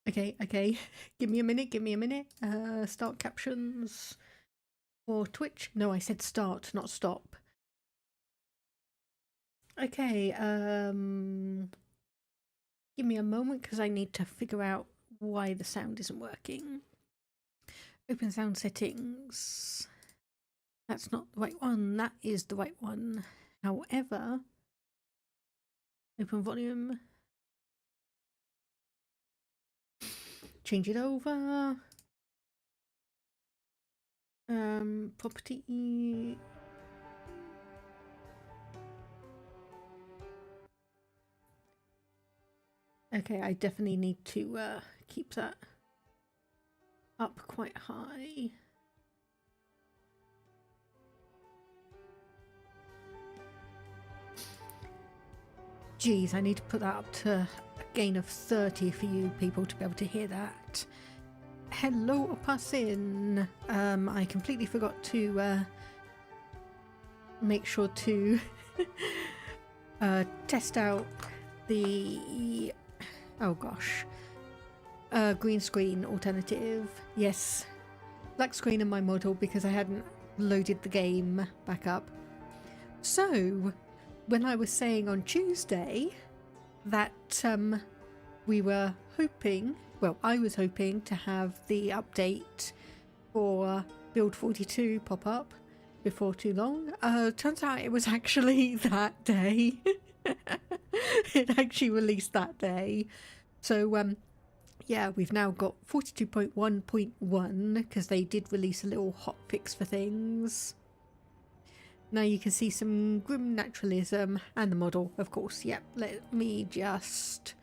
Okay. Give me a minute. Start captions for Twitch. No, I said start, not stop. Okay, give me a moment because I need to figure out why the sound isn't working. Open sound settings. That's not the right one. That is the right one. However, open volume. Change it over. Property. Okay, I definitely need to keep that up quite high. Geez, I need to put that up to a gain of 30 for you people to be able to hear that. Hello, Opussin. I completely forgot to make sure to test out the green screen alternative. Yes, black screen in my model because I hadn't loaded the game back up. So when I was saying on Tuesday that we were hoping, well, I was hoping to have the update for Build 42 pop up before too long. Turns out it was actually that day. It actually released that day. So yeah, we've now got 42.1.1 because they did release a little hotfix for things. Now you can see some grim naturalism and the model, of course. Yep, let me just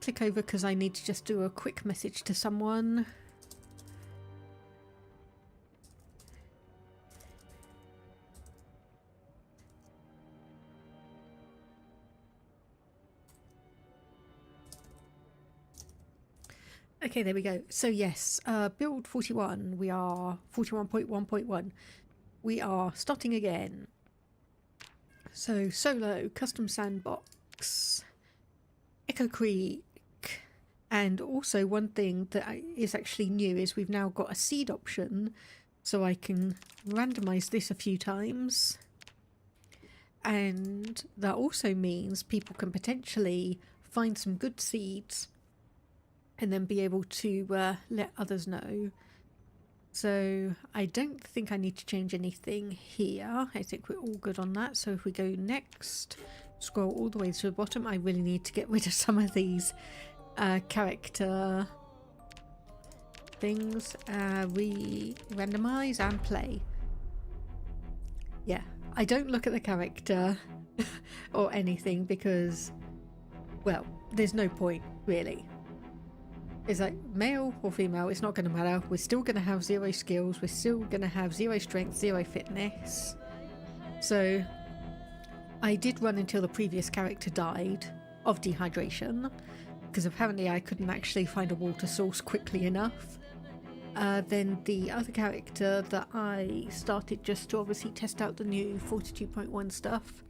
click over because I need to just do a quick message to someone. Okay, there we go. So yes, build 41, we are 41.1.1. We are starting again. So solo, custom sandbox, Echo Creek, and also one thing that is actually new is we've now got a seed option, so I can randomize this a few times. And that also means people can potentially find some good seeds and then be able to let others know. So I don't think I need to change anything here. I think we're all good on that. So if we go next, scroll all the way to the bottom, I really need to get rid of some of these character things. Randomize and play. Yeah, I don't look at the character or anything because, well, there's no point really. It's like male or female, it's not going to matter. We're still going to have 0 skills. We're still going to have 0 strength, 0 fitness. So I did run until the previous character died of dehydration because apparently I couldn't actually find a water source quickly enough. Then the other character that I started just to obviously test out the new 42.1 stuff,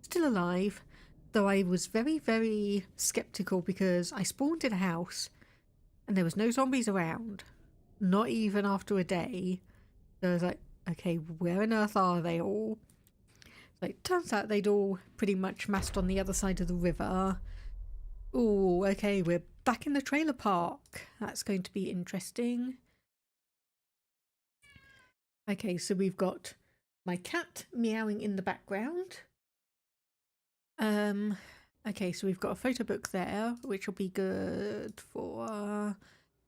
still alive, though I was very, very skeptical because I spawned in a house and there was no zombies around, not even after a day. So I was like, okay, where on earth are they all? Like, turns out they'd all pretty much massed on the other side of the river. Oh, okay, we're back in the trailer park. That's going to be interesting. Okay, so we've got my cat meowing in the background. Okay, so we've got a photo book there, which will be good for...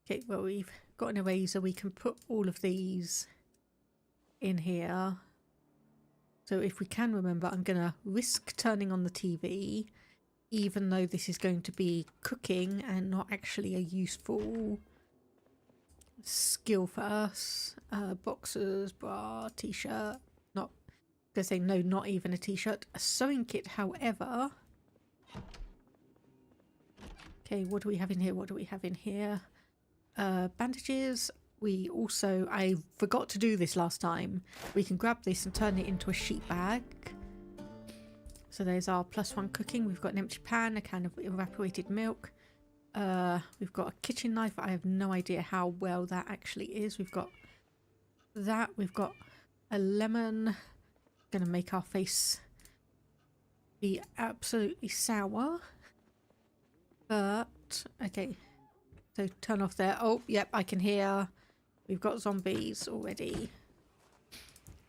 Okay, well, we've got an eraser. We can put all of these in here. So if we can remember, I'm going to risk turning on the TV, even though this is going to be cooking and not actually a useful skill for us. Boxers, bra, t-shirt. Not going to say no, not even a t-shirt. A sewing kit, however... Okay, what do we have in here? Bandages. We also, I forgot to do this last time. We can grab this and turn it into a sheet bag. So there's our +1 cooking. We've got an empty pan, a can of evaporated milk, we've got a kitchen knife. I have no idea how well that actually is. We've got that. We've got a lemon. Gonna make our face be absolutely sour. But, okay. So turn off there. Oh, yep, I can hear. We've got zombies already.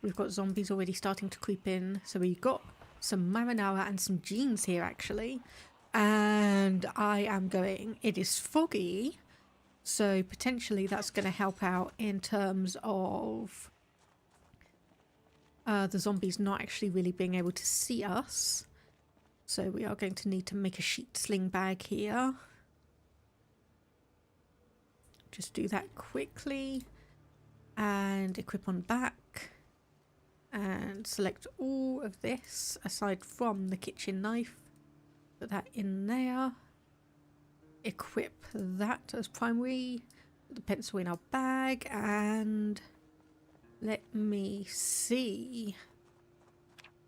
We've got zombies already starting to creep in. So we've got some marinara and some jeans here, actually. And I am going, it is foggy, so potentially that's going to help out in terms of the zombies not actually really being able to see us. So we are going to need to make a sheet sling bag here. Just do that quickly and equip on back and select all of this aside from the kitchen knife. Put that in there. Equip that as primary. Put the pencil in our bag and let me see.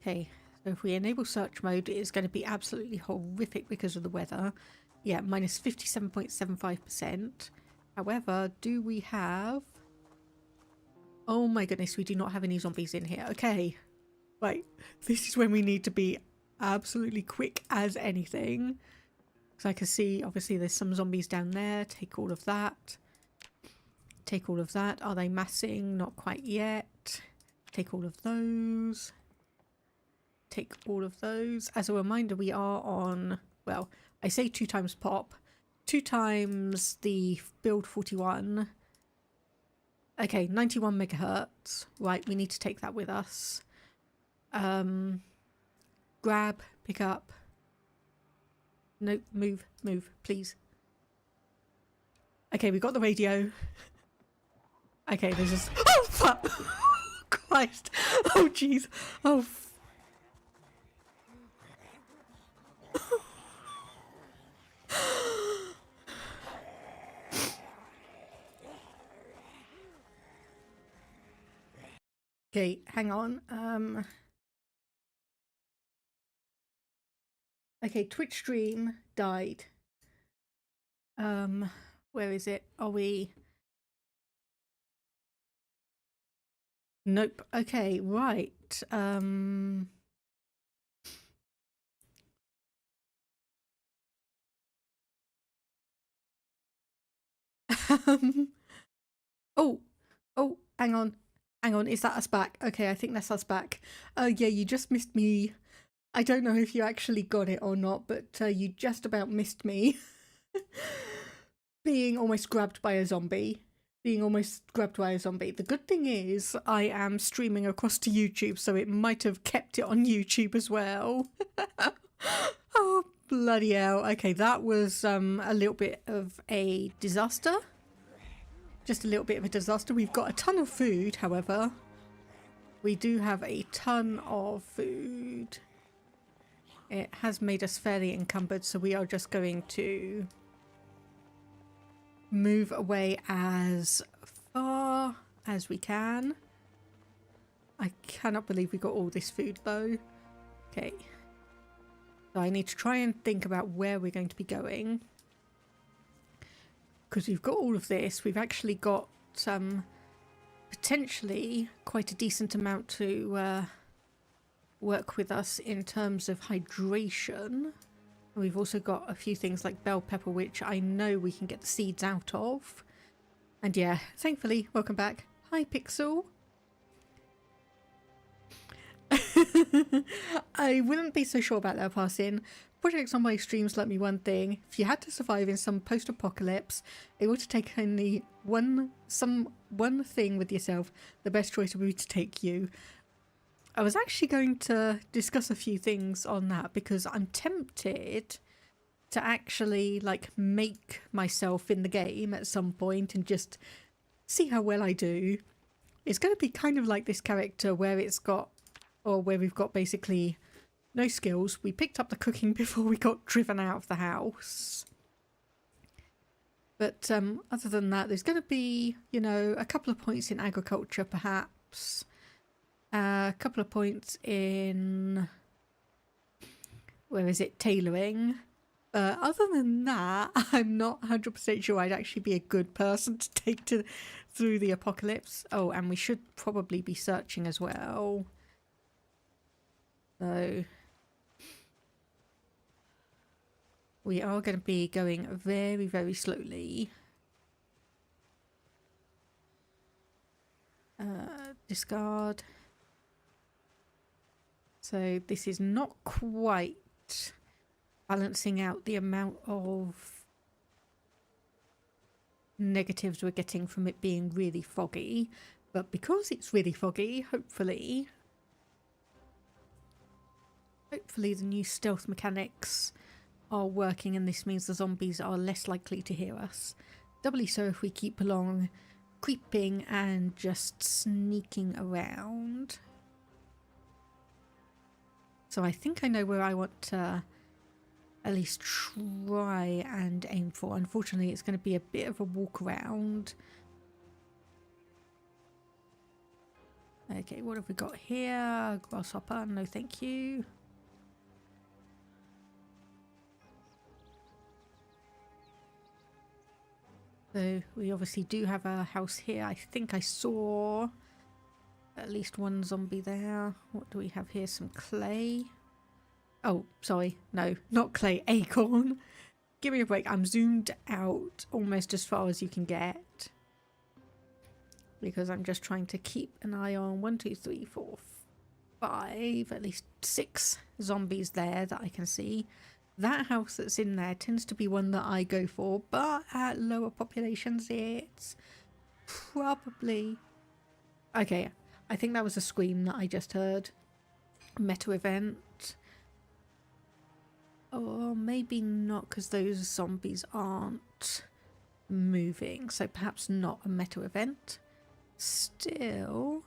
Okay, so if we enable search mode, it is going to be absolutely horrific because of the weather. Yeah, minus 57.75%. However, do we have... Oh my goodness, we do not have any zombies in here. Okay, right. This is when we need to be absolutely quick as anything. So I can see, obviously, there's some zombies down there. Take all of that. Take all of that. Are they massing? Not quite yet. Take all of those. Take all of those. As a reminder, we are on, well, I say 2 times pop. 2 times the build 41. Okay, 91 megahertz. Right, we need to take that with us. Grab, pick up. No, move, please. Okay, we got the radio. Okay, there's just... Oh, fuck! Christ! Oh, jeez. Oh, okay, hang on. Okay, Twitch stream died. Where is it? Are we... Nope. Okay, right. Oh, hang on. Hang on, is that us back? Okay, I think that's us back. Yeah, you just missed me. I don't know if you actually got it or not, but you just about missed me. Being almost grabbed by a zombie. The good thing is I am streaming across to YouTube, so it might have kept it on YouTube as well. Oh, bloody hell. Okay, that was a little bit of a disaster. Just a little bit of a disaster. We've got a ton of food, however. We do have a ton of food. It has made us fairly encumbered, so we are just going to move away as far as we can. I cannot believe we got all this food though. Okay. So I need to try and think about where we're going to be going. Because we've got all of this. We've actually got potentially quite a decent amount to work with us in terms of hydration. We've also got a few things like bell pepper, which I know we can get the seeds out of. And yeah, thankfully, welcome back. Hi, Pixel. I wouldn't be so sure about that passing. Project Zomboid streams let me one thing. If you had to survive in some post-apocalypse, able to take only one thing with yourself, the best choice would be to take you. I was actually going to discuss a few things on that because I'm tempted to actually like make myself in the game at some point and just see how well I do. It's going to be kind of like this character where it's got, or where we've got basically no skills. We picked up the cooking before we got driven out of the house. But other than that, there's going to be, you know, a couple of points in agriculture perhaps. A couple of points in, where is it, tailoring. Other than that, I'm not 100% sure I'd actually be a good person to take through the apocalypse. Oh, and we should probably be searching as well. So we are going to be going very, very slowly. Discard. So this is not quite balancing out the amount of negatives we're getting from it being really foggy. But because it's really foggy, hopefully the new stealth mechanics are working, and this means the zombies are less likely to hear us. Doubly so if we keep along creeping and just sneaking around. So I think I know where I want to at least try and aim for. Unfortunately, it's going to be a bit of a walk around. Okay, what have we got here? Grasshopper, no thank you. So we obviously do have a house here. I think I saw at least one zombie there. What do we have here? Some clay. Oh, sorry. No, not clay. Acorn. Give me a break. I'm zoomed out almost as far as you can get. Because I'm just trying to keep an eye on 1, 2, 3, 4, 5, at least 6 zombies there that I can see. That house that's in there tends to be one that I go for, but at lower populations it's probably... Okay, I think that was a scream that I just heard. Meta event. Or maybe not, because those zombies aren't moving, so perhaps not a meta event. Still...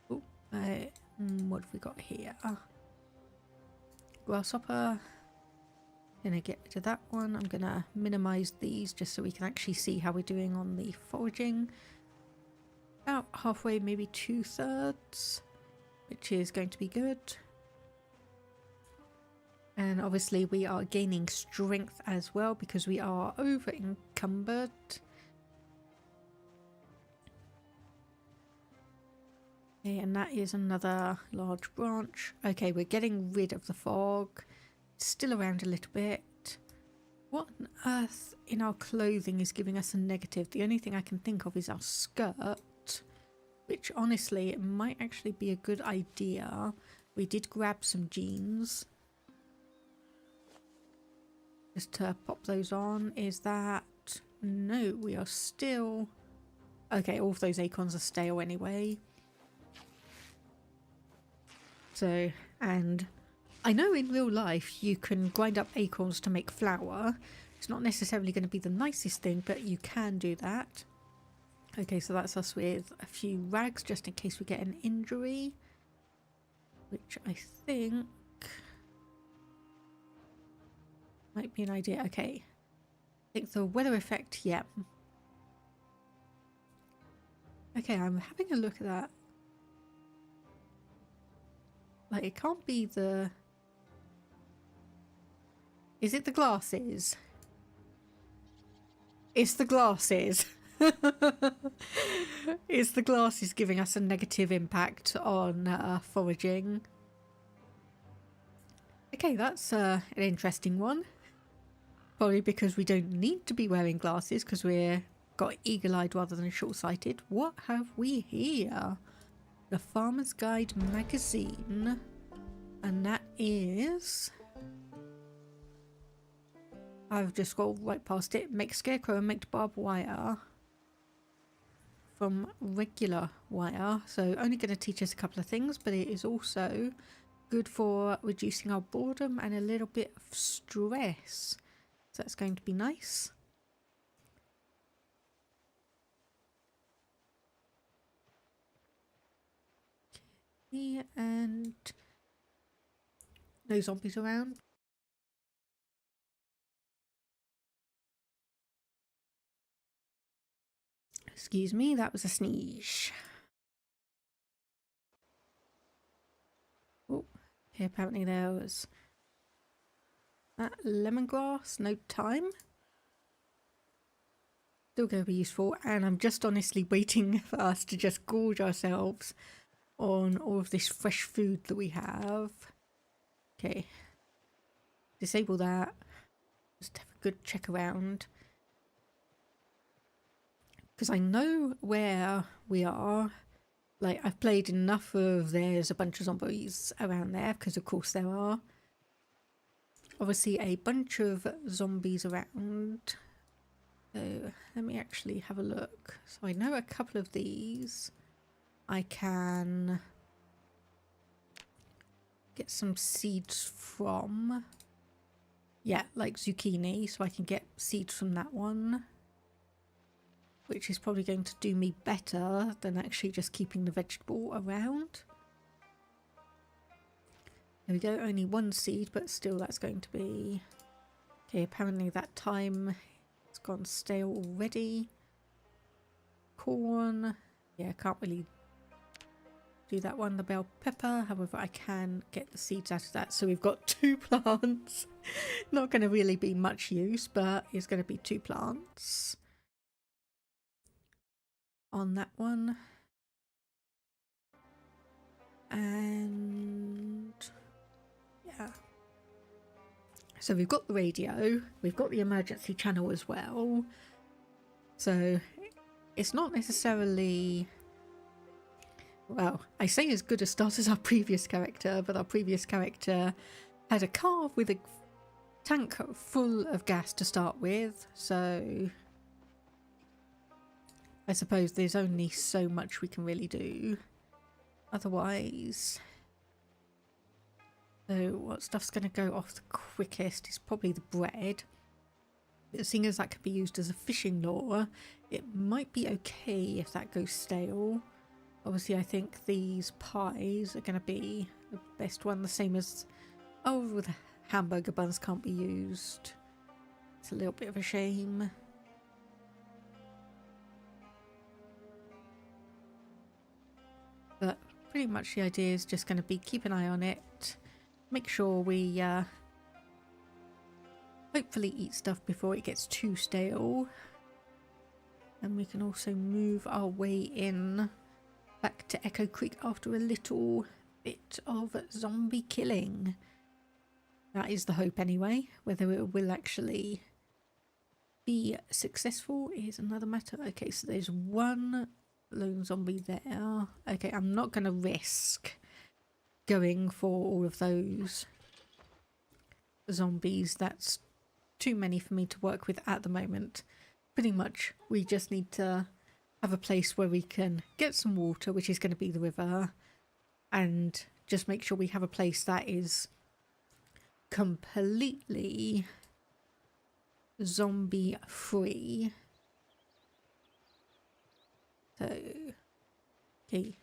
Oh, what have we got here? Grasshopper. Gonna get rid of that one. I'm gonna minimize these just so we can actually see how we're doing on the foraging. About halfway, maybe 2/3, which is going to be good. And obviously we are gaining strength as well because we are over encumbered. Okay, and that is another large branch. Okay, we're getting rid of the fog. It's still around a little bit. What on earth in our clothing is giving us a negative? The only thing I can think of is our skirt, which honestly it might actually be a good idea. We did grab some jeans. Just to pop those on. Is that... No, we are still... Okay, all of those acorns are stale anyway. So, and I know in real life you can grind up acorns to make flour. It's not necessarily going to be the nicest thing, but you can do that. Okay, so that's us with a few rags just in case we get an injury. Which I think might be an idea. Okay. I think the weather effect, yeah. Okay, I'm having a look at that. Like, it can't be the... Is it the glasses? It's the glasses. It's the glasses giving us a negative impact on foraging. Okay, that's an interesting one. Probably because we don't need to be wearing glasses because we're got eagle-eyed rather than short-sighted. What have we here? The Farmer's Guide magazine, and that is... I've just scrolled right past it. Make scarecrow and make barbed wire from regular wire. So only going to teach us a couple of things, but it is also good for reducing our boredom and a little bit of stress. So that's going to be nice. And no zombies around. Excuse me, that was a sneeze. Oh, okay, apparently there was Lemongrass, no time. Still going to be useful, and I'm just honestly waiting for us to just gorge ourselves on all of this fresh food that we have. Okay. Disable that. Just have a good check around. Because I know where we are. Like, I've played enough of there's a bunch of zombies around there, because of course there are. Obviously a bunch of zombies around. So let me actually have a look. So I know a couple of these I can get some seeds from. Yeah, like zucchini, so I can get seeds from that one. Which is probably going to do me better than actually just keeping the vegetable around. There we go, only one seed, but still that's going to be... Okay, apparently that time it's gone stale already. Corn. Yeah, I can't really do that one. The bell pepper, however I can get the seeds out of that. So we've got 2 plants. Not going to really be much use, but it's going to be 2 plants. On that one. And... yeah. So we've got the radio, we've got the emergency channel as well. So it's not necessarily, well, I say as good a start as our previous character, but our previous character had a car with a tank full of gas to start with. So I suppose there's only so much we can really do. Otherwise... So what stuff's going to go off the quickest is probably the bread. But seeing as that could be used as a fishing lure, it might be okay if that goes stale. Obviously I think these pies are going to be the best one, the same as... oh, the hamburger buns can't be used. It's a little bit of a shame. But pretty much the idea is just going to be keep an eye on it. Make sure we hopefully eat stuff before it gets too stale. And we can also move our way in back to Echo Creek after a little bit of zombie killing. That is the hope anyway. Whether it will actually be successful is another matter. Okay, so there's one lone zombie there. Okay, I'm not going to risk going for all of those zombies. That's too many for me to work with at the moment. Pretty much we just need to have a place where we can get some water, which is going to be the river, and just make sure we have a place that is completely zombie free. So okay,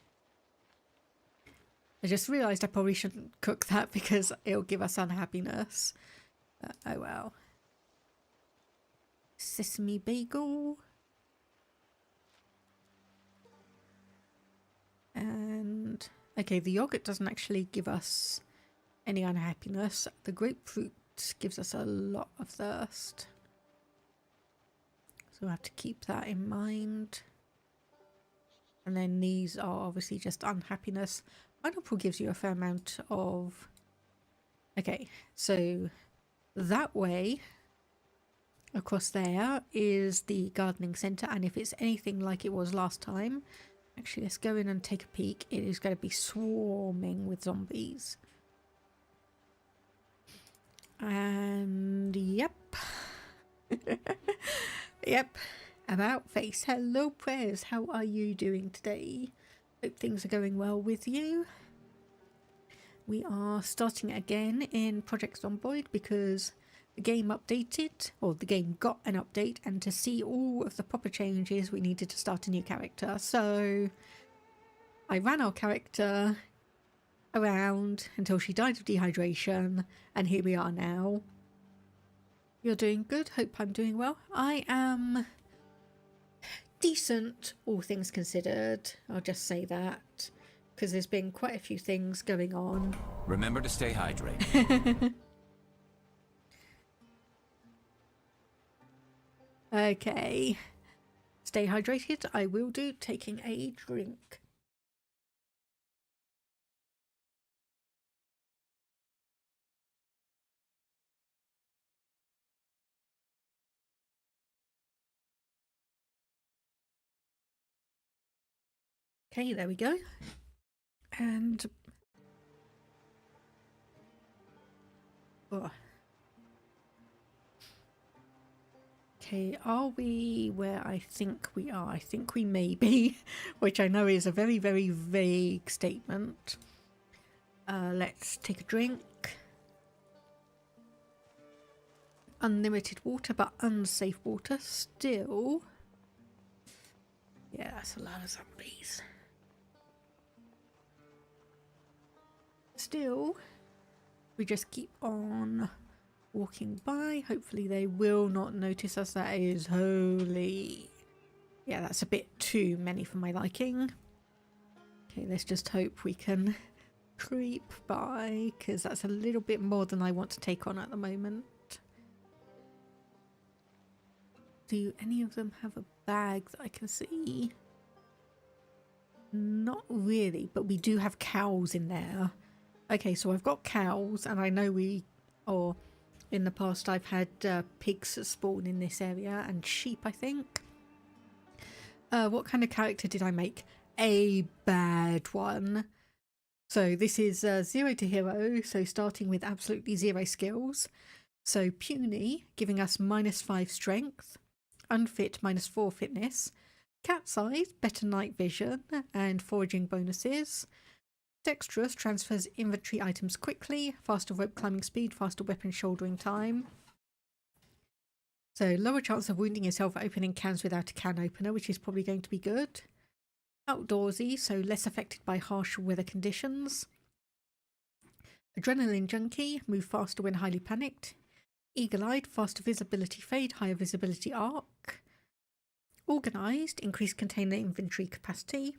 I just realised I probably shouldn't cook that because it'll give us unhappiness. Oh well. Sesame bagel. And okay, the yogurt doesn't actually give us any unhappiness. The grapefruit gives us a lot of thirst. So we'll have to keep that in mind. And then these are obviously just unhappiness. Pineapple gives you a fair amount of... Okay, so that way across there is the gardening centre, and if it's anything like it was last time, actually let's go in and take a peek. It is going to be swarming with zombies. And yep. Yep. About face. Hello prayers, how are you doing today? Hope things are going well with you. We are starting again in Project Zomboid because the game updated, or the game got an update, and to see all of the proper changes we needed to start a new character. So I ran our character around until she died of dehydration, and here we are now. You're doing good, hope I'm doing well. I am decent, all things considered. I'll just say that, because there's been quite a few things going on. Remember to stay hydrated. Okay. Stay hydrated. I will do, taking a drink. Okay, there we go. And oh. Okay, are we where I think we are? I think we may be, which I know is a very, very vague statement. Let's take a drink. Unlimited water, but unsafe water still. Yeah, that's a lot of zombies. Still, we just keep on walking by. Hopefully they will not notice us. That is holy. Yeah, that's a bit too many for my liking. Okay, let's just hope we can creep by, because that's a little bit more than I want to take on at the moment. Do any of them have a bag that I can see? Not really, but we do have cows in there. Okay, so I've got cows, and I know or in the past I've had pigs spawn in this area, and sheep, I think. What kind of character did I make? A bad one. So this is 0 to hero, so starting with absolutely 0 skills. So puny, giving us -5 strength. Unfit, -4 fitness. Cat's eyes, better night vision and foraging bonuses. Dexterous, transfers inventory items quickly. Faster rope climbing speed, faster weapon shouldering time. So lower chance of wounding yourself opening cans without a can opener, which is probably going to be good. Outdoorsy, so less affected by harsh weather conditions. Adrenaline junkie, move faster when highly panicked. Eagle-eyed, faster visibility fade, higher visibility arc. Organised, increased container inventory capacity.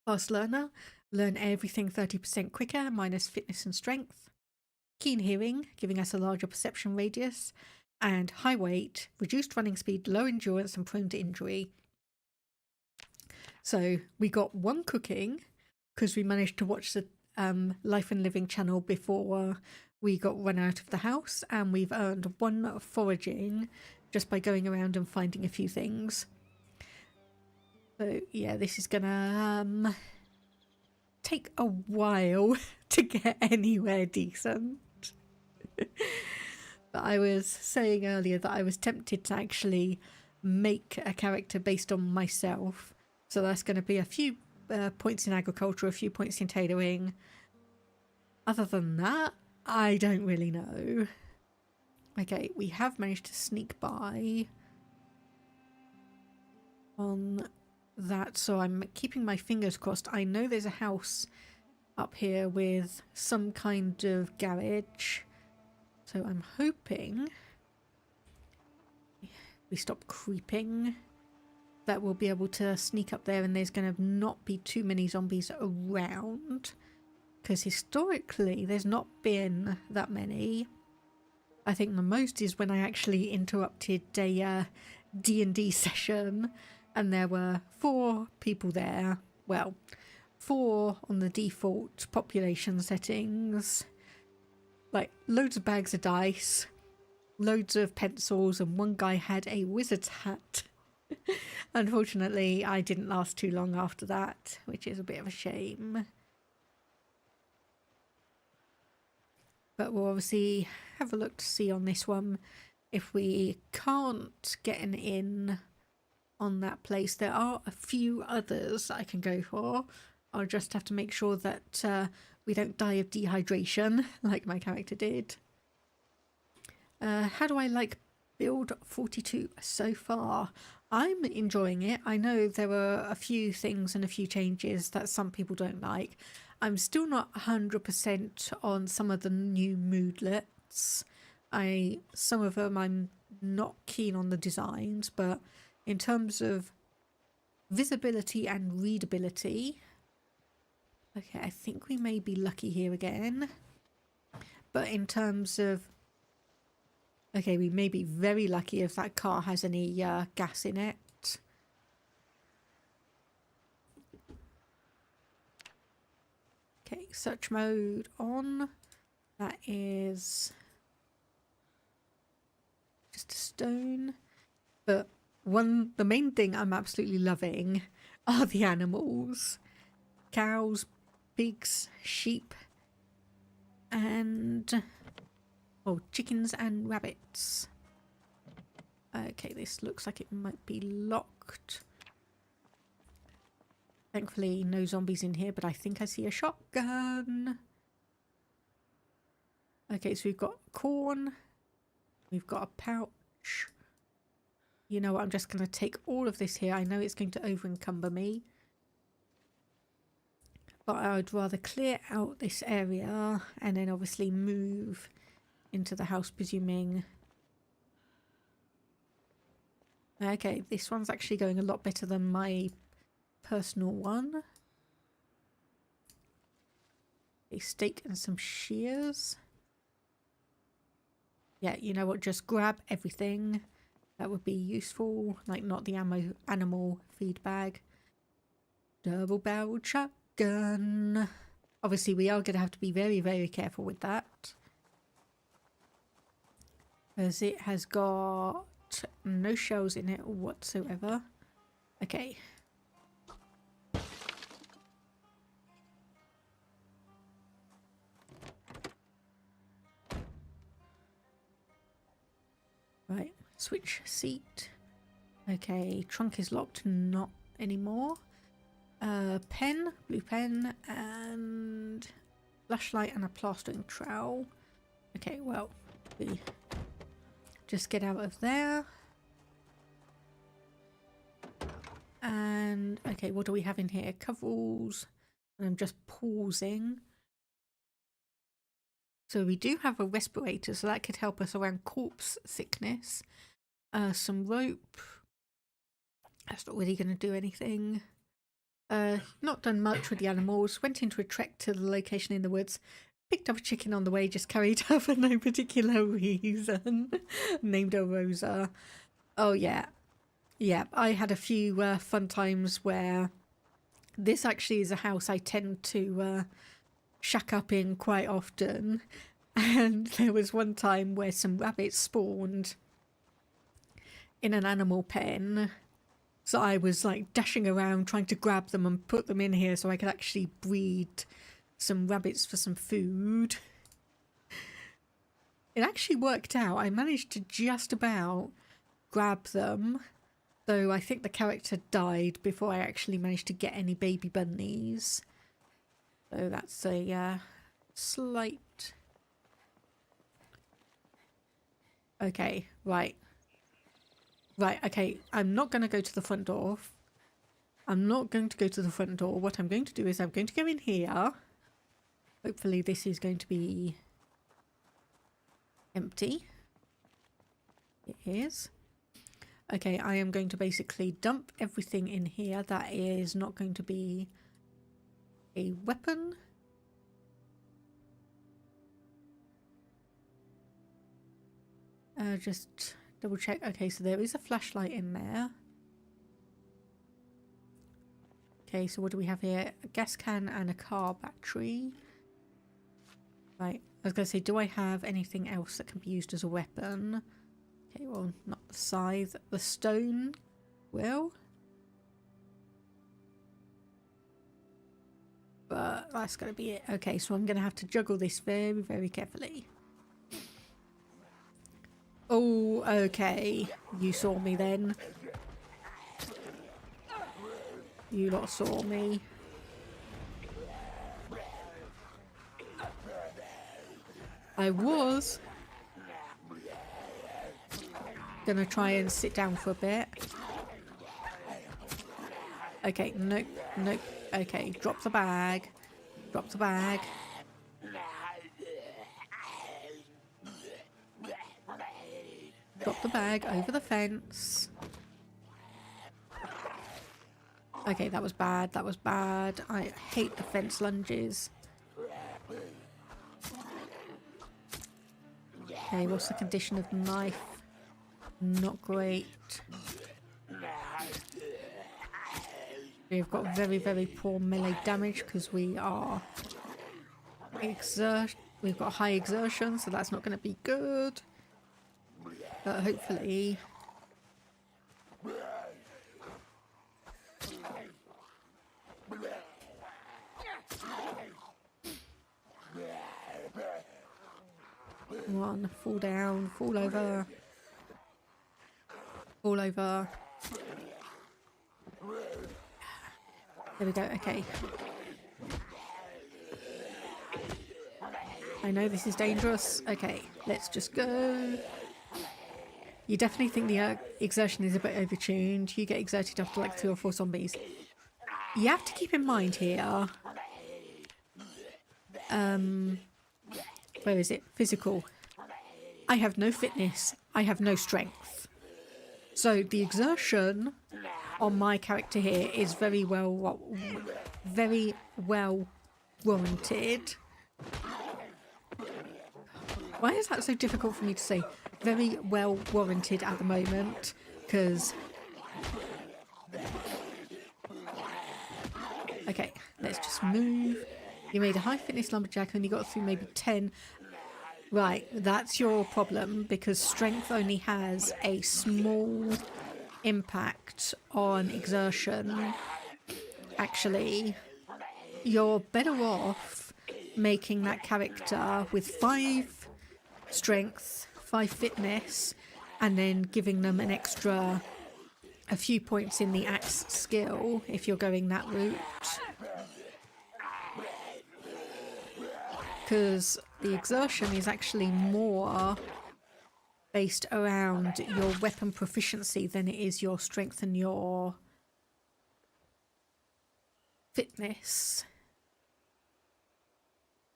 Fast learner, learn everything 30% quicker, minus fitness and strength. Keen hearing, giving us a larger perception radius. And high weight, reduced running speed, low endurance and prone to injury. So we got 1 cooking, because we managed to watch the Life and Living channel before we got run out of the house, and we've earned 1 foraging just by going around and finding a few things. So yeah, this is gonna take a while to get anywhere decent. But I was saying earlier that I was tempted to actually make a character based on myself. So that's going to be a few points in agriculture, a few points in tailoring. Other than that, I don't really know. Okay, we have managed to sneak by on that, so I'm keeping my fingers crossed. I know there's a house up here with some kind of garage, so I'm hoping we stop creeping that we'll be able to sneak up there and there's going to not be too many zombies around, because historically there's not been that many. I think the most is when I actually interrupted a D&D session and there were 4 people there. Well, 4 on the default population settings. Like, loads of bags of dice, loads of pencils, and one guy had a wizard's hat. Unfortunately, I didn't last too long after that, which is a bit of a shame. But we'll obviously have a look to see on this one. If we can't get an inn on that place, there are a few others I can go for. I'll just have to make sure that we don't die of dehydration like my character did. How do I like build 42 so far? I'm enjoying it. I know there were a few things and a few changes that some people don't like. I'm still not 100% on some of the new moodlets. Some of them I'm not keen on the designs, but in terms of visibility and readability, okay, I think we may be lucky here again. But in terms of Okay, we may be very lucky if that car has any gas in it. Okay, search mode on. That is just a stone. But the main thing I'm absolutely loving are the animals. Cows, pigs, sheep, and chickens and rabbits. Okay, this looks like it might be locked. Thankfully, no zombies in here, but I think I see a shotgun. Okay, so we've got corn. We've got a pouch. You know what, I'm just going to take all of this here. I know it's going to over-encumber me. But I'd rather clear out this area and then obviously move into the house, presuming... Okay, this one's actually going a lot better than my personal one. A steak and some shears. Yeah, you know what, just grab everything. That would be useful, like not the animal feed bag. Double-barreled shotgun. Obviously, we are going to have to be very, very careful with that. As it has got no shells in it whatsoever. Okay. Right, switch seat. Okay, trunk is locked, not anymore. Pen, blue pen, and flashlight and a plastering trowel. Okay, well, we just get out of there. And, okay, what do we have in here? Coveralls. And I'm just pausing. So we do have a respirator, so that could help us around corpse sickness. Some rope. That's not really going to do anything. Not done much with the animals. Went into a trek to the location in the woods. Picked up a chicken on the way, just carried her for no particular reason. Named her Rosa. Oh yeah. Yeah, I had a few fun times where this actually is a house I tend to shack up in quite often. And there was one time where some rabbits spawned in an animal pen. So I was like dashing around trying to grab them and put them in here so I could actually breed some rabbits for some food. It actually worked out. I managed to just about grab them. Though I think the character died before I actually managed to get any baby bunnies. So that's a slight... Okay, right. Right, okay, I'm not going to go to the front door. I'm not going to go to the front door. What I'm going to do is I'm going to go in here. Hopefully this is going to be empty. It is. Okay, I am going to basically dump everything in here that is not going to be a weapon. Just double check. Okay, so there is a flashlight in there. Okay, so what do we have here? A gas can and a car battery. Right, I was going to say, do I have anything else that can be used as a weapon? Okay, well, not the scythe. The stone will. But that's going to be it. Okay, so I'm going to have to juggle this very, very carefully. Oh, okay. You saw me then. You lot saw me. I was gonna try and sit down for a bit. Okay, nope, nope. Okay, drop the bag. Drop the bag. Drop the bag over the fence. Okay, that was bad. That was bad. I hate the fence lunges. Okay, what's the condition of the knife? Not great. We've got very, very poor melee damage because we are we've got high exertion, so that's not going to be good. But hopefully... Come on, fall down, fall over. Fall over. There we go, okay. I know this is dangerous. Okay, let's just go. You definitely think the exertion is a bit overtuned. You get exerted after like 3 or 4 zombies. You have to keep in mind here... where is it? Physical. I have no fitness. I have no strength. So the exertion on my character here is very well warranted. Why is that so difficult for me to say? Very well warranted at the moment, because... Okay, let's just move. You made a high fitness lumberjack and you got through maybe 10. Right, that's your problem, because strength only has a small impact on exertion. Actually, you're better off making that character with 5 strength, 5 fitness, and then giving them an extra a few points in the axe skill if you're going that route. Because the exertion is actually more based around your weapon proficiency than it is your strength and your fitness.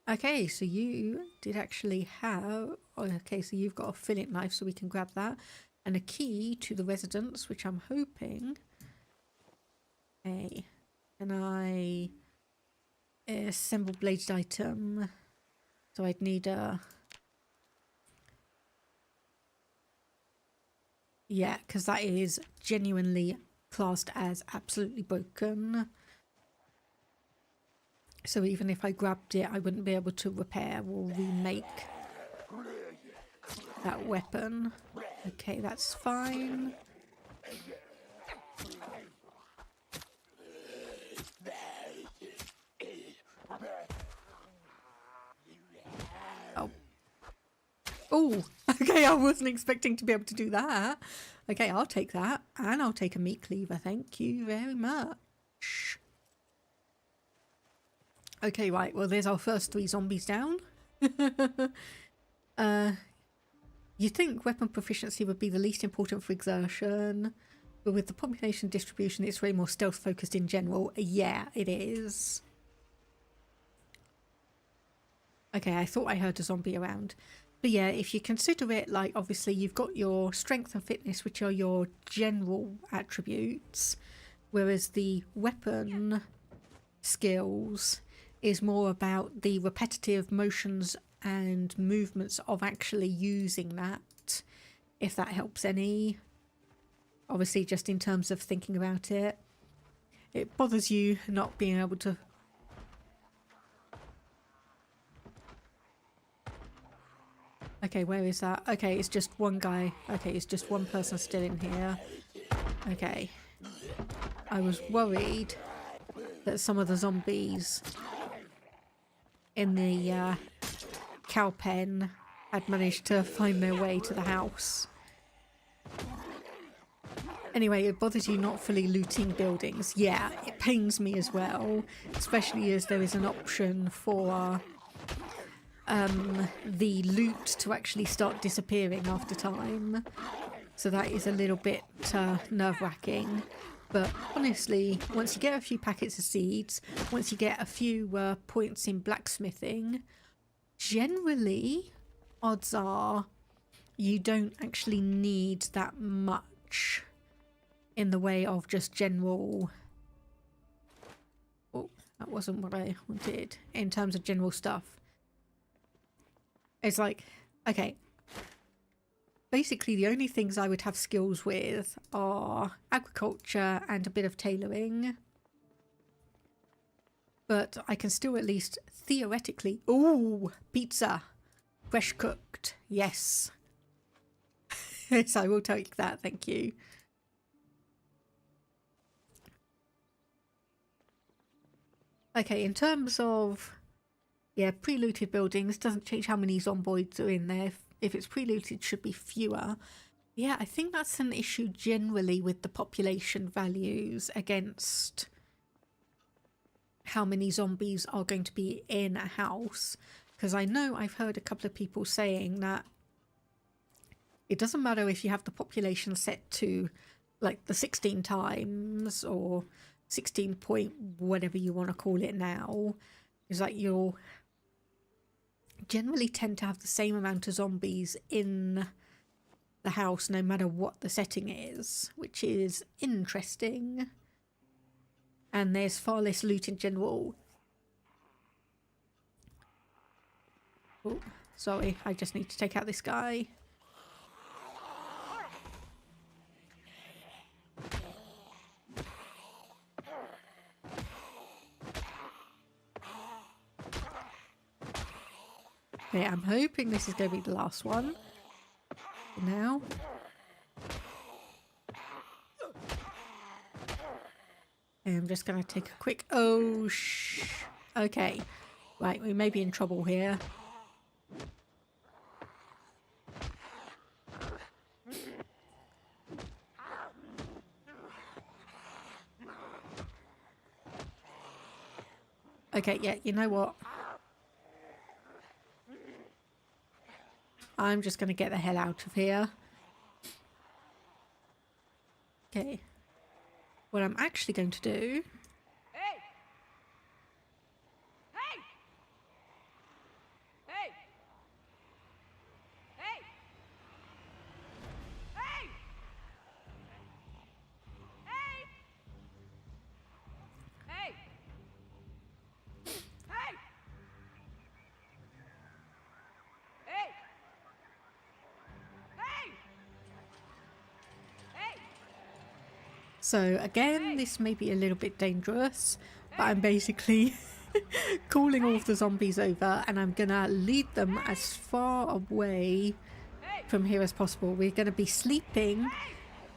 Okay, so you did actually have... Okay, so you've got a fillet knife, so we can grab that. And a key to the residence, which I'm hoping... Okay, can I assemble bladed item? So I'd need a... Yeah, because that is genuinely classed as absolutely broken. So even if I grabbed it, I wouldn't be able to repair or remake that weapon. Okay, that's fine. Oh. Oh, okay, I wasn't expecting to be able to do that. Okay, I'll take that. And I'll take a meat cleaver. Thank you very much. Okay, right. Well, there's our first 3 zombies down. You'd think weapon proficiency would be the least important for exertion, but with the population distribution, it's way more stealth focused in general. Yeah, it is. Okay, I thought I heard a zombie around. But yeah, if you consider it, like, obviously you've got your strength and fitness, which are your general attributes, whereas the weapon skills is more about the repetitive motions and movements of actually using that, if that helps any. Obviously, just in terms of thinking about it. It bothers you not being able to... Okay, where is that? Okay, it's just one guy. Okay, it's just one person still in here. Okay. I was worried that some of the zombies in the cow pen had managed to find their way to the house. Anyway, it bothers you not fully looting buildings. Yeah, it pains me as well, especially as there is an option for the loot to actually start disappearing after time. So that is a little bit nerve-wracking. But honestly, once you get a few packets of seeds, once you get a few points in blacksmithing, generally, odds are you don't actually need that much in the way of just general... Oh, that wasn't what I wanted. In terms of general stuff. It's like, okay, basically the only things I would have skills with are agriculture and a bit of tailoring. But I can still at least theoretically... Ooh, pizza. Fresh cooked. Yes. Yes, I will take that, thank you. Okay, in terms of... Yeah, pre-looted buildings, doesn't change how many zomboids are in there. If it's pre-looted, it should be fewer. Yeah, I think that's an issue generally with the population values against how many zombies are going to be in a house. Because I know I've heard a couple of people saying that it doesn't matter if you have the population set to like the 16 times or 16 point whatever you want to call it now. It's like you'll generally tend to have the same amount of zombies in the house no matter what the setting is, which is interesting. And there's far less loot in general. Oh, sorry, I just need to take out this guy. Okay, I'm hoping this is going to be the last one. For now. And I'm just going to take a quick... Oh, okay. Right, we may be in trouble here. Okay, yeah, you know what? I'm just going to get the hell out of here. Okay. What I'm actually going to do... Hey! Hey! Hey! Hey! Hey! Hey! Hey! Hey! Hey! Hey! Hey! So again, this may be a little bit dangerous, but I'm basically calling all of the zombies over and I'm gonna lead them as far away from here as possible. We're gonna be sleeping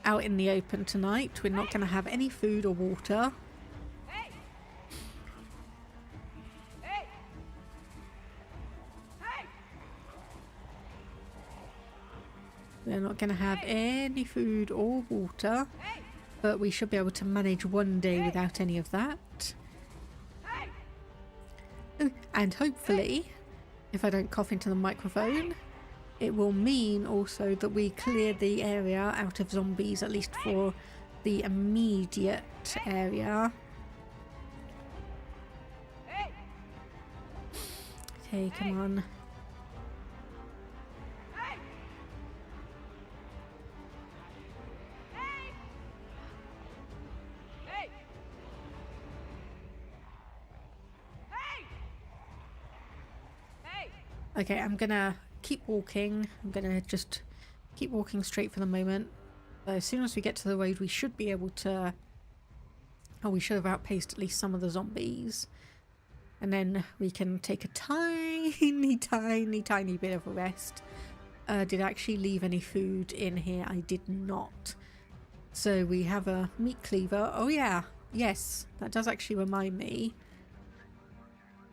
out in the open tonight. We're not gonna have any food or water. Hey! Hey! Hey! We're not gonna have any food or water. But we should be able to manage one day without any of that. And hopefully, if I don't cough into the microphone, it will mean also that we clear the area out of zombies, at least for the immediate area. Okay, come on. Okay, I'm gonna keep walking. I'm gonna just keep walking straight for the moment. As soon as we get to the road, we should be able to... Oh, we should have outpaced at least some of the zombies. And then we can take a tiny, tiny bit of a rest. Did I actually leave any food in here? I did not. So we have a meat cleaver. Oh yeah, yes, that does actually remind me.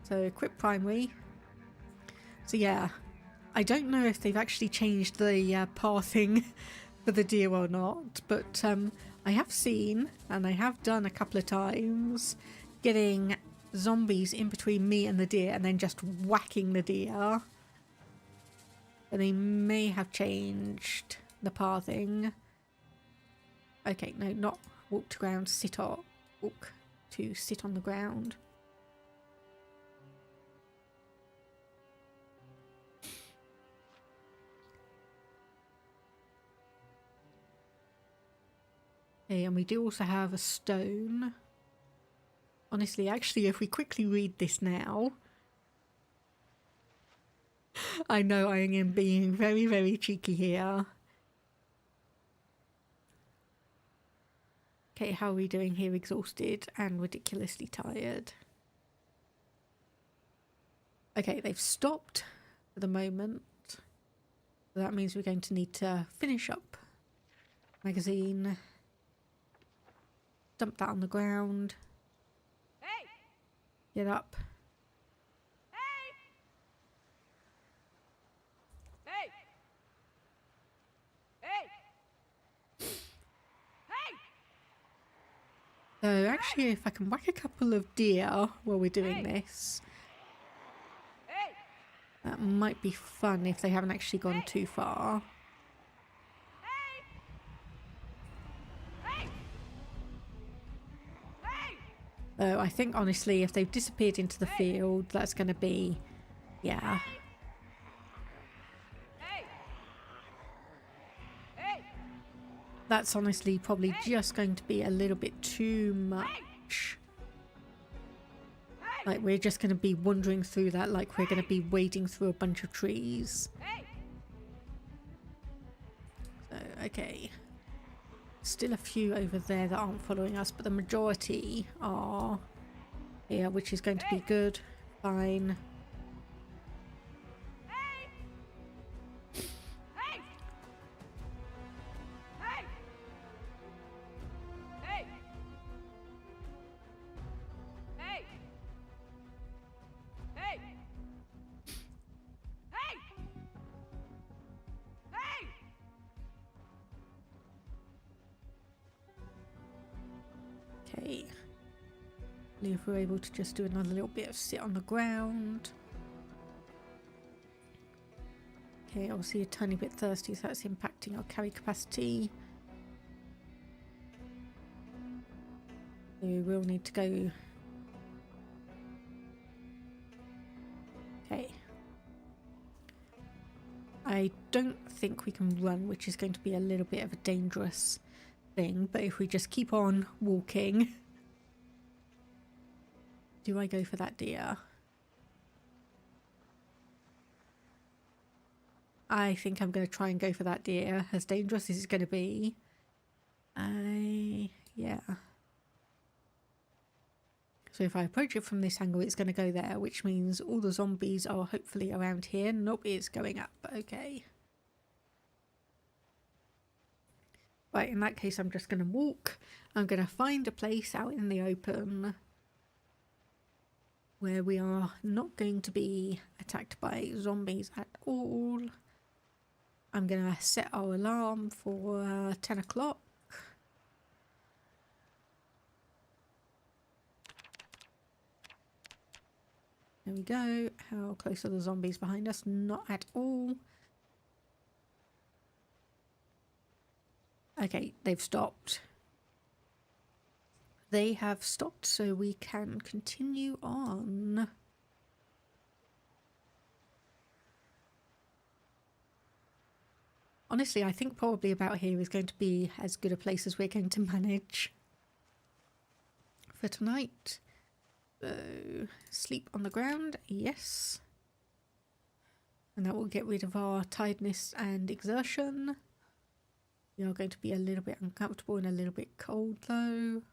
So equip primary. So yeah, I don't know if they've actually changed the pathing for the deer or not, but I have seen, and I have done a couple of times, getting zombies in between me and the deer and then just whacking the deer. And they may have changed the pathing. Okay, no, not walk to ground, sit on, walk to sit on the ground. Okay, and we do also have a stone. Honestly, actually, if we quickly read this now... I know I am being very, very cheeky here. Okay, how are we doing here? Exhausted and ridiculously tired. Okay, they've stopped for the moment. So that means we're going to need to finish up magazine. Dump that on the ground. Hey! Get up. Hey! Hey! Hey! Hey! So actually, if I can whack a couple of deer while we're doing this, Hey! that might be fun if they haven't actually gone too far. Hey! Hey! Hey! Though I think honestly, if they've disappeared into the field, that's going to be, yeah. Hey! Hey! That's honestly probably just going to be a little bit too much. Like, we're just going to be wandering through that like we're going to be wading through a bunch of trees. Hey! So, okay. Still a few over there that aren't following us, but the majority are here, which is going to be good. Fine. Hey! Hey! Hey! Hey! Hey! Hey! Hey! Hey! Okay. If we're able to just do another little bit of sit on the ground. Okay, obviously a tiny bit thirsty, so that's impacting our carry capacity. So we will need to go. Okay. I don't think we can run, which is going to be a little bit of a dangerous thing, but if we just keep on walking. Do I go for that deer? I think I'm going to try and go for that deer, as dangerous as it's going to be. Yeah. So if I approach it from this angle, it's going to go there, which means all the zombies are hopefully around here. Nope, it's going up. Okay. Right, in that case, I'm just going to walk. I'm going to find a place out in the open where we are not going to be attacked by zombies at all. I'm going to set our alarm for 10 o'clock. There we go. How close are the zombies behind us? Not at all. Okay, they've stopped. They have stopped, so we can continue on. Honestly, I think probably about here is going to be as good a place as we're going to manage for tonight. So, sleep on the ground, yes. And that will get rid of our tiredness and exertion. We are going to be a little bit uncomfortable and a little bit cold though.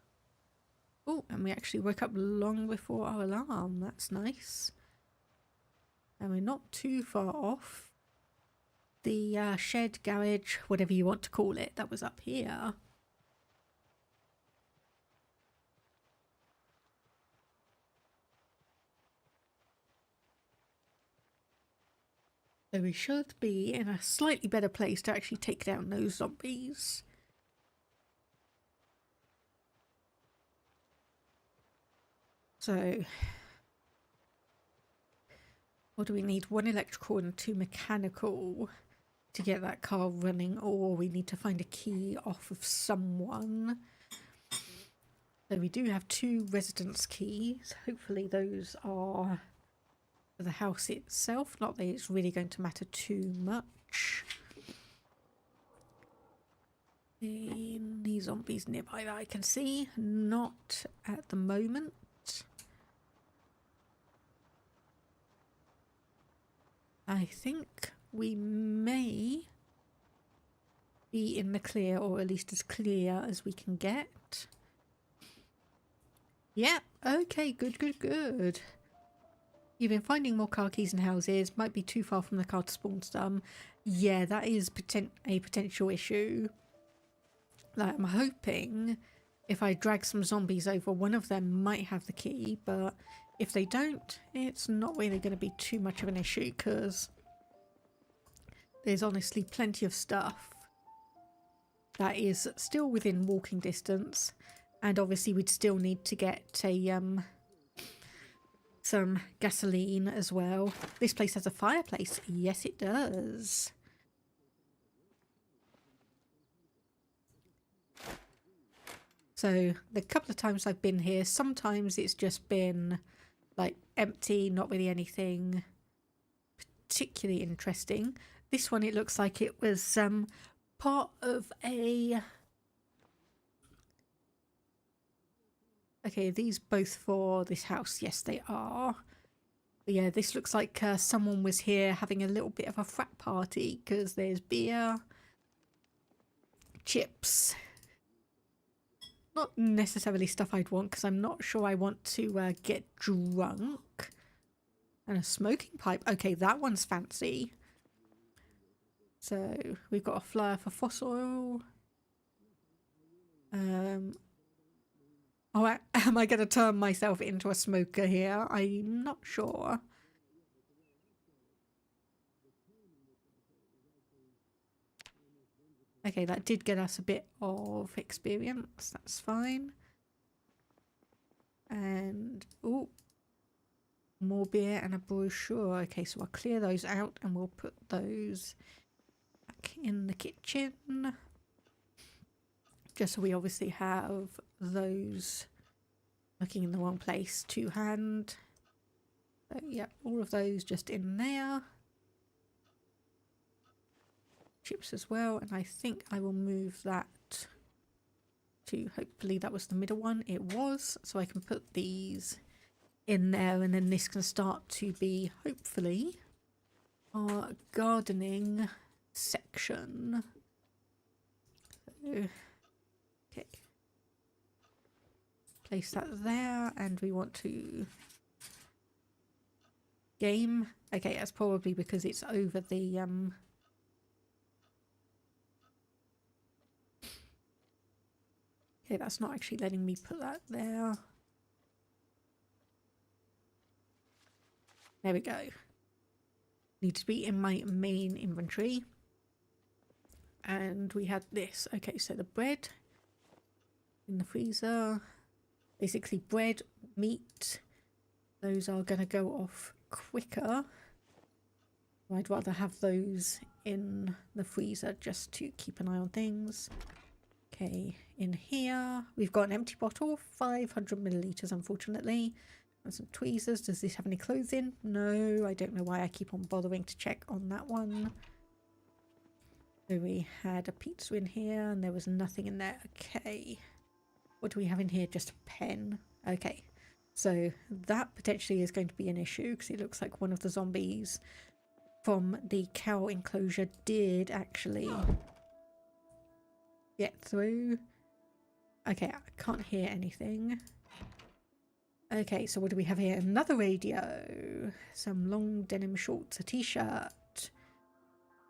Oh, and we actually woke up long before our alarm. That's nice. And we're not too far off. The shed, garage, whatever you want to call it, that was up here. So we should be in a slightly better place to actually take down those zombies. So, what do we need? 1 electrical and 2 mechanical to get that car running, or we need to find a key off of someone. So we do have 2 residence keys. Hopefully those are for the house itself. Not that it's really going to matter too much. Any zombies nearby that I can see? Not at the moment. I think we may be in the clear, or at least as clear as we can get. Yeah, okay, good, good, good. You've been finding more car keys in houses, might be too far from the car to spawn some. Yeah, that is a potential issue. Like, I'm hoping if I drag some zombies over, one of them might have the key, but if they don't, it's not really going to be too much of an issue because there's honestly plenty of stuff that is still within walking distance, and obviously we'd still need to get a some gasoline as well. This place has a fireplace. Yes, it does. So the couple of times I've been here, sometimes it's just been like empty, not really anything particularly interesting. This one, it looks like it was part of a... Okay, are these both for this house? Yes, they are. But yeah, this looks like someone was here having a little bit of a frat party because there's beer, chips. Not necessarily stuff I'd want because I'm not sure I want to get drunk. And a smoking pipe. Okay, that one's fancy. So we've got a flyer for fossil. Oh, am I going to turn myself into a smoker here? I'm not sure. Okay, that did get us a bit of experience. That's fine. And, oh, more beer and a brochure. Okay, so I'll clear those out and we'll put those back in the kitchen. Just so we obviously have those looking in the wrong place to hand. So, yeah, all of those just in there. Chips as well, and I think I will move that to, hopefully that was the middle one. It was, so I can put these in there, and then this can start to be, hopefully, our gardening section. So, okay. Place that there, and we want to game. Okay, that's probably because it's over the okay, that's not actually letting me put that there. There we go. Need to be in my main inventory. And we had this. Okay, so the bread in the freezer. Basically bread, meat. Those are going to go off quicker. I'd rather have those in the freezer just to keep an eye on things. Okay, in here we've got an empty bottle, 500 milliliters unfortunately, and some tweezers. Does this have any clothing? No, I don't know why I keep on bothering to check on that one. So we had a pizza in here and there was nothing in there. Okay, what do we have in here? Just a pen. Okay, so that potentially is going to be an issue because it looks like one of the zombies from the cow enclosure did actually get through. Okay, I can't hear anything. Okay, so what do we have here? Another radio, some long denim shorts, a t-shirt,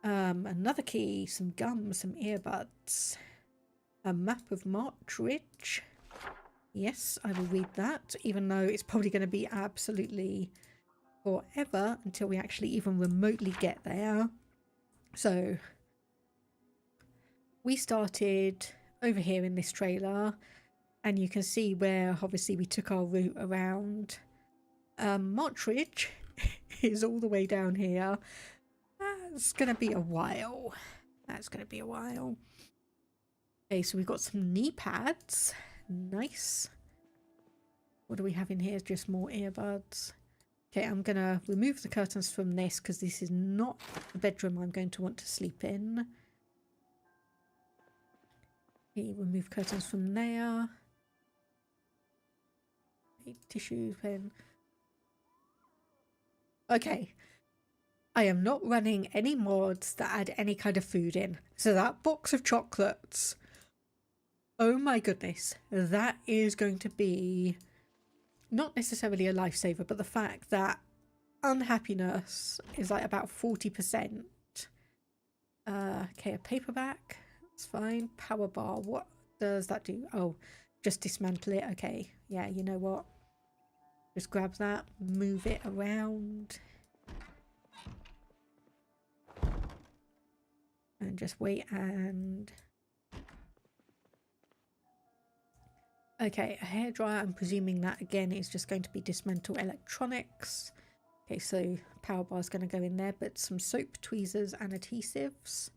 another key, some gum, some earbuds, a map of March Ridge. Yes, I will read that, even though it's probably going to be absolutely forever until we actually even remotely get there. So we started over here in this trailer, and you can see where obviously we took our route around. March Ridge is all the way down here. That's going to be a while. That's going to be a while. Okay, so we've got some knee pads. Nice. What do we have in here? Just more earbuds. Okay, I'm going to remove the curtains from this because this is not the bedroom I'm going to want to sleep in. Okay, remove curtains from there. Okay, tissue, pen. Okay. I am not running any mods that add any kind of food in. So that box of chocolates, oh my goodness, that is going to be not necessarily a lifesaver, but the fact that unhappiness is like about 40%. Okay, a paperback. That's fine. Power bar. What does that do? Oh, just dismantle it. Okay. Yeah, you know what? Just grab that, move it around. And just wait and... Okay, a hairdryer. I'm presuming that again is just going to be dismantle electronics. Okay, so power bar is going to go in there, but some soap, tweezers and adhesives.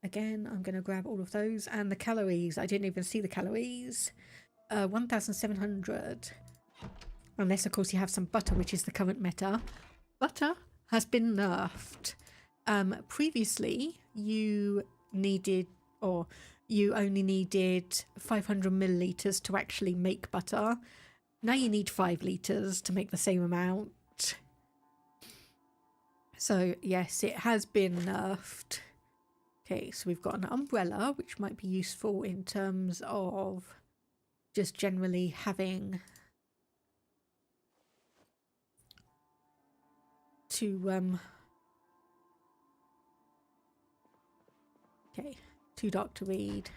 Again, I'm going to grab all of those. And the calories. I didn't even see the calories. 1,700. Unless, of course, you have some butter, which is the current meta. Butter has been nerfed. Previously, you needed, or you only needed 500 milliliters to actually make butter. Now you need 5 liters to make the same amount. So, yes, it has been nerfed. Okay, so we've got an umbrella, which might be useful in terms of just generally having to okay, too dark to read.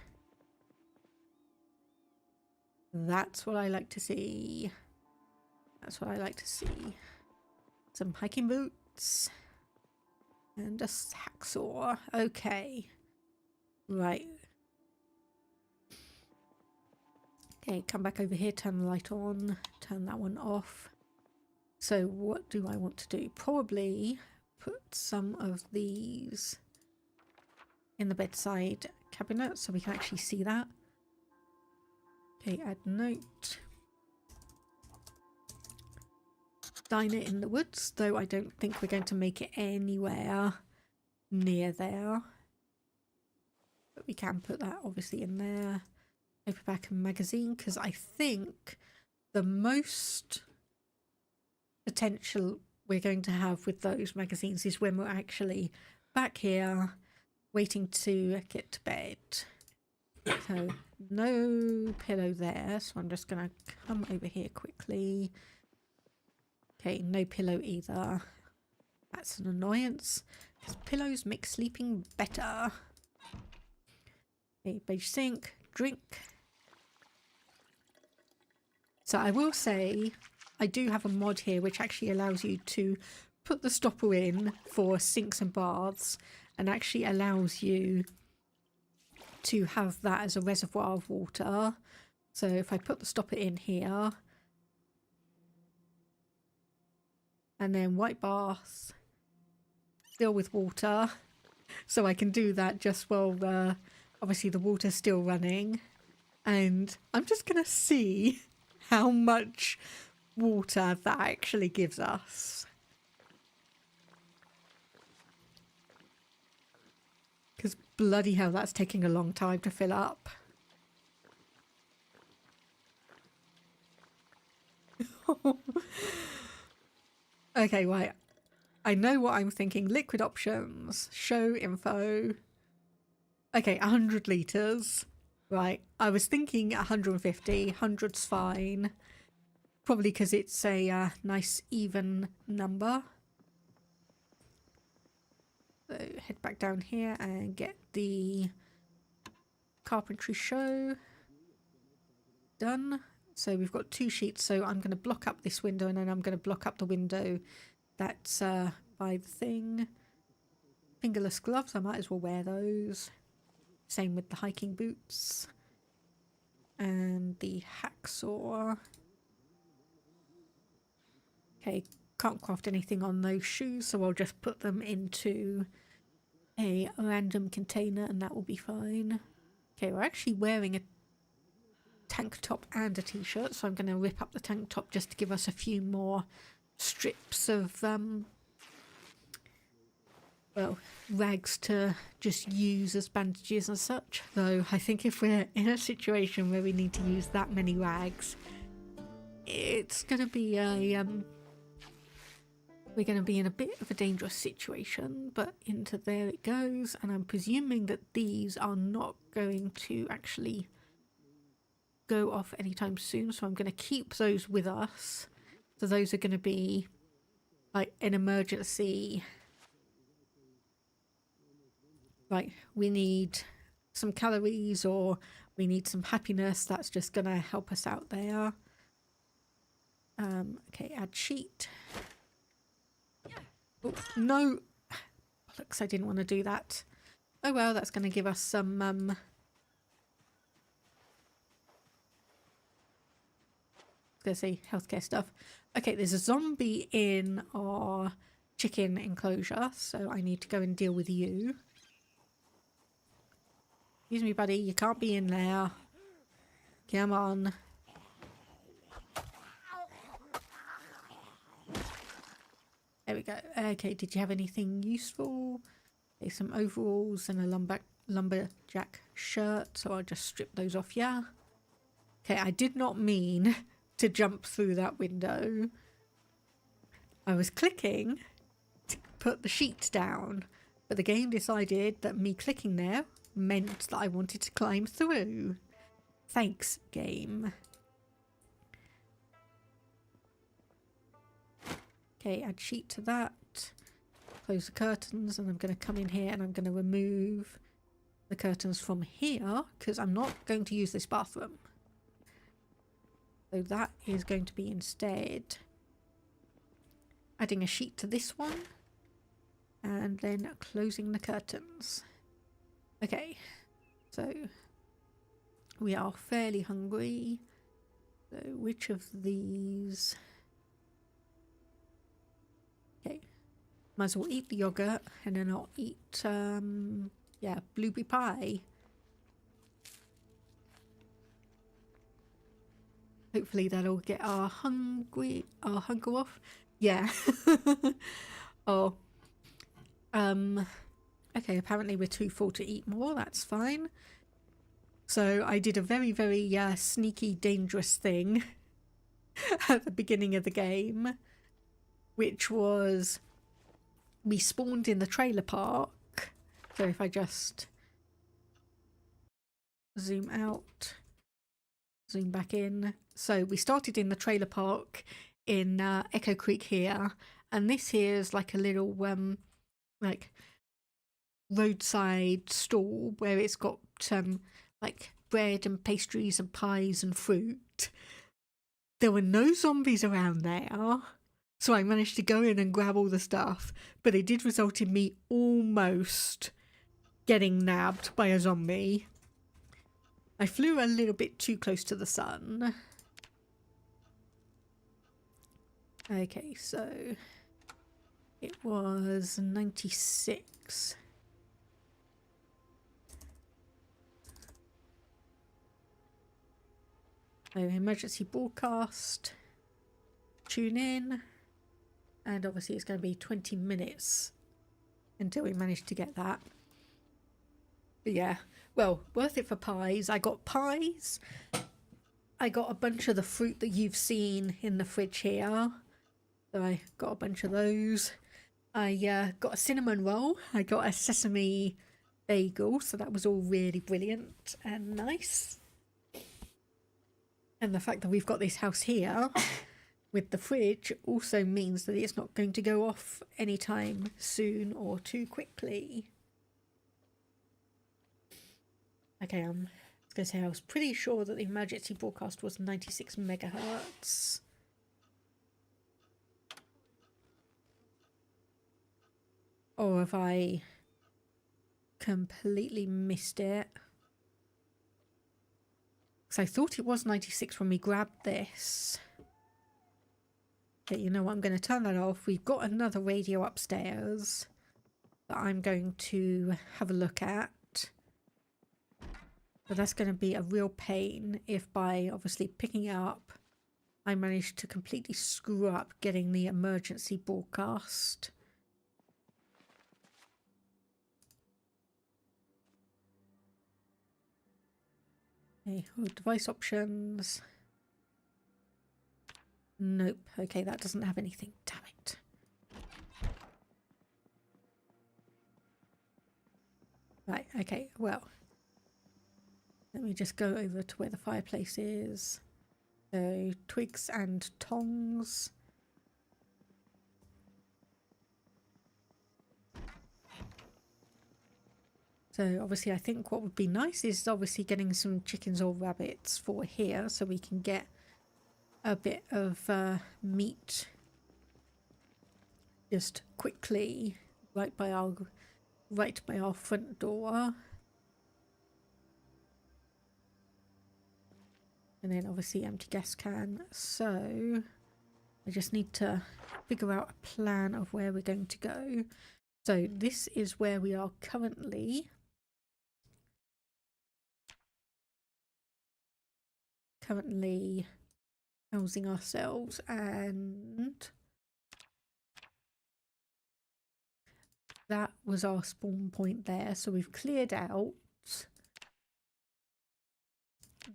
That's what I like to see. That's what I like to see. Some hiking boots and a hacksaw. Okay, right. Okay, come back over here, turn the light on, turn that one off. So what do I want to do? Probably put some of these in the bedside cabinet so we can actually see that. Okay, add note. Diner in the woods, though I don't think we're going to make it anywhere near there. But we can put that obviously in there. Paperback and magazine, because I think the most potential we're going to have with those magazines is when we're actually back here waiting to get to bed. So no pillow there, so I'm just going to come over here quickly. Okay, no pillow either. That's an annoyance, because pillows make sleeping better. Okay, beige sink, drink. So I will say, I do have a mod here which actually allows you to put the stopper in for sinks and baths, and actually allows you to have that as a reservoir of water. So if I put the stopper in here, and then white bath, still with water, so I can do that just while obviously the water's still running, and I'm just gonna see how much water that actually gives us. Because bloody hell, that's taking a long time to fill up. Okay, right. I know what I'm thinking. Liquid options. Show info. Okay, 100 litres. Right. I was thinking 150. 100's fine. Probably because it's a nice even number. So head back down here and get the carpentry show done. So we've got 2 sheets, so I'm going to block up this window, and then I'm going to block up the window that's by the thing. Fingerless gloves, I might as well wear those. Same with the hiking boots. And the hacksaw. Okay, can't craft anything on those shoes, so I'll just put them into a random container and that will be fine. Okay, we're actually wearing a tank top and a t-shirt, so I'm going to rip up the tank top just to give us a few more strips of well, rags to just use as bandages and such. Though I think if we're in a situation where we need to use that many rags, it's going to be a we're going to be in a bit of a dangerous situation. But into there it goes, and I'm presuming that these are not going to actually go off anytime soon, so I'm going to keep those with us. So those are going to be like an emergency. Like, we need some calories or we need some happiness. That's just going to help us out there. Okay, add sheet. Oh, no. Bollocks, I didn't want to do that. Oh well, that's going to give us some gonna say healthcare stuff. Okay, there's a zombie in our chicken enclosure, so I need to go and deal with you. Excuse me, buddy, you can't be in there. Come on. There we go. Okay, did you have anything useful? Okay, some overalls and a lumberjack shirt, so I'll just strip those off, yeah? Okay, I did not mean to jump through that window. I was clicking to put the sheet down, but the game decided that me clicking there meant that I wanted to climb through. Thanks, game. Okay, add sheet to that. Close the curtains, and I'm going to come in here and I'm going to remove the curtains from here because I'm not going to use this bathroom. So that is going to be instead adding a sheet to this one and then closing the curtains. Okay, so we are fairly hungry. So which of these? Okay, might as well eat the yogurt and then I'll eat, yeah, blueberry pie. Hopefully that'll get our hunger off. Yeah. Oh. Okay, apparently we're too full to eat more. That's fine. So I did a very, very sneaky, dangerous thing at the beginning of the game, which was we spawned in the trailer park. So if I just zoom out, zoom back in. So we started in the trailer park in Echo Creek here, and this here is like a little like roadside stall where it's got like bread and pastries and pies and fruit. There were no zombies around there, so I managed to go in and grab all the stuff, but it did result in me almost getting nabbed by a zombie. I flew a little bit too close to the sun. Okay, so it was 96. So emergency broadcast, tune in, and obviously it's going to be 20 minutes until we manage to get that. But yeah, well, worth it for pies. I got pies. I got a bunch of the fruit that you've seen in the fridge here. So I got a bunch of those. I got a cinnamon roll. I got a sesame bagel. So that was all really brilliant and nice. And the fact that we've got this house here with the fridge also means that it's not going to go off anytime soon or too quickly. Okay, I was going to say I was pretty sure that the emergency broadcast was 96 megahertz. Or have I completely missed it? Because I thought it was 96 when we grabbed this. Okay, you know what? I'm going to turn that off. We've got another radio upstairs that I'm going to have a look at. But that's going to be a real pain if by obviously picking it up, I manage to completely screw up getting the emergency broadcast. Okay, device options. Nope. Okay, that doesn't have anything. Damn it. Right, okay, well. Let me just go over to where the fireplace is. So, twigs and tongs. So obviously I think what would be nice is obviously getting some chickens or rabbits for here so we can get a bit of meat just quickly right by our front door. And then obviously empty gas can. So I just need to figure out a plan of where we're going to go. So this is where we are currently. Housing ourselves, and that was our spawn point there. So we've cleared out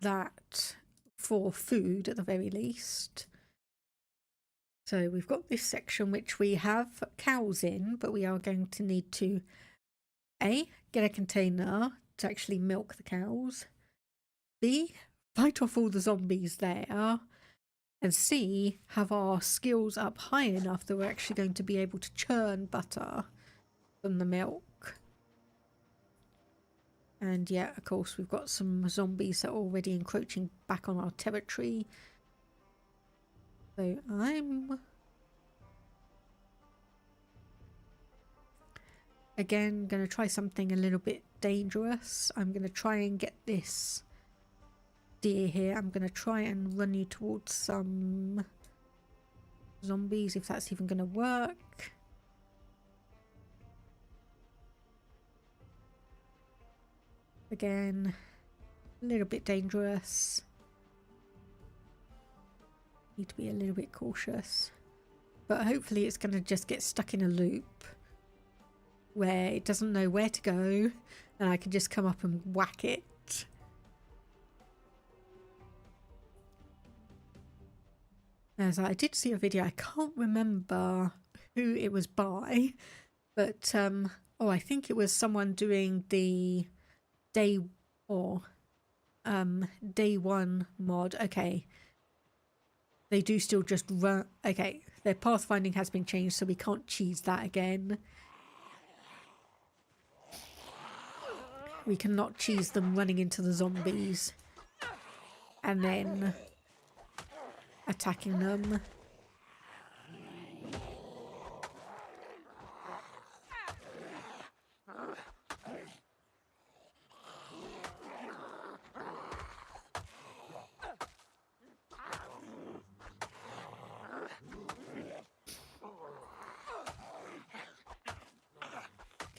that for food at the very least. So we've got this section which we have cows in, but we are going to need to A, get a container to actually milk the cows, B, fight off all the zombies there, and C, have our skills up high enough that we're actually going to be able to churn butter from the milk. And yeah, of course, we've got some zombies that are already encroaching back on our territory. So I'm again going to try something a little bit dangerous. I'm going to try and get this deer here. I'm going to try and run you towards some zombies, if that's even going to work. Again, a little bit dangerous. Need to be a little bit cautious. But hopefully it's going to just get stuck in a loop where it doesn't know where to go and I can just come up and whack it. As I did see a video, I can't remember who it was by, but oh, I think it was someone doing the day one mod. Okay, they do still just run. Okay, their pathfinding has been changed, so we can't cheese that again. We cannot cheese them running into the zombies and then attacking them.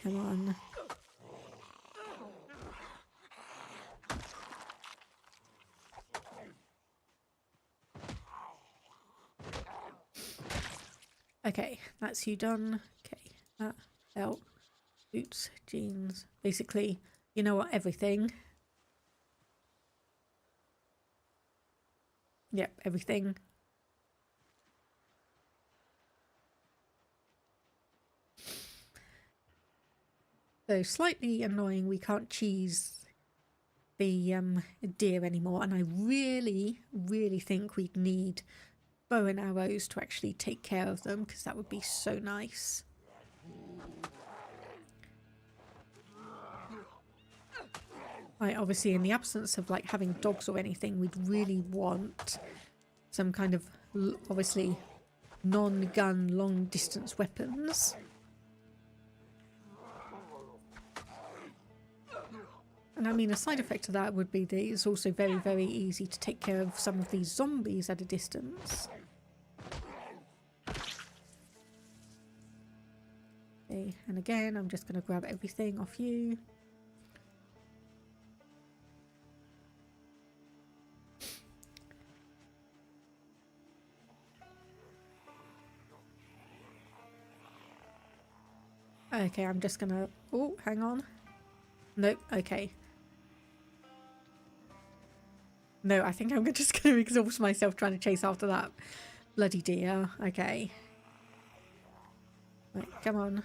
Come on. Okay, that's you done. Okay, that belt, boots, jeans, basically, you know what, everything. Yep, everything. So slightly annoying we can't cheese the deer anymore, and I really think we'd need bow and arrows to actually take care of them, because that would be so nice. Obviously in the absence of like having dogs or anything, we'd really want some kind of obviously non-gun long distance weapons. And I mean, a side effect of that would be that it's also very easy to take care of some of these zombies at a distance. Okay, and again, I'm just going to grab everything off you. Okay, I'm just going to... Oh, hang on. Nope, okay. No, I think I'm just going to exhaust myself trying to chase after that bloody deer. Okay. Right, come on.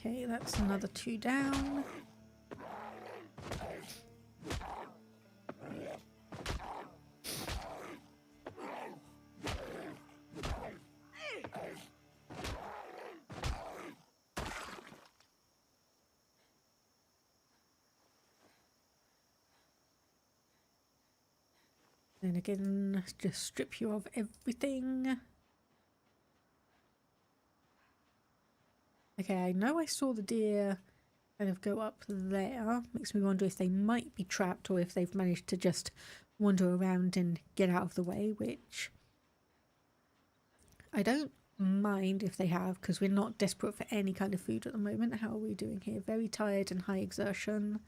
Okay, that's another 2 down. Then again, just strip you of everything. Okay, I know I saw the deer kind of go up there. Makes me wonder if they might be trapped or if they've managed to just wander around and get out of the way, which I don't mind if they have, because we're not desperate for any kind of food at the moment. How are we doing here? Very tired and high exertion.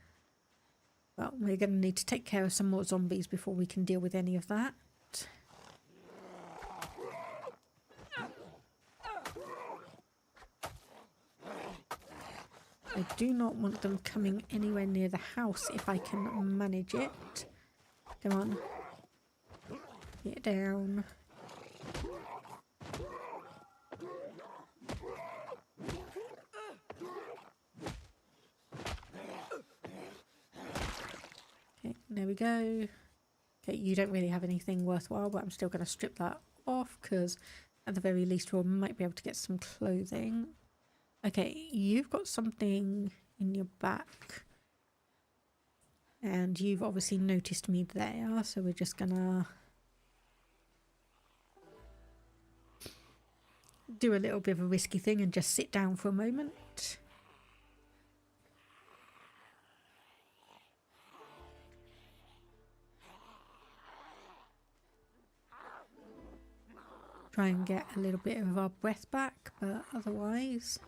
Well, we're going to need to take care of some more zombies before we can deal with any of that. I do not want them coming anywhere near the house if I can manage it. Come on. Get down. Okay, there we go. Okay, you don't really have anything worthwhile, but I'm still going to strip that off because at the very least we might be able to get some clothing. Okay, you've got something in your back. And you've obviously noticed me there, so we're just gonna do a little bit of a risky thing and just sit down for a moment. Try and get a little bit of our breath back, but otherwise...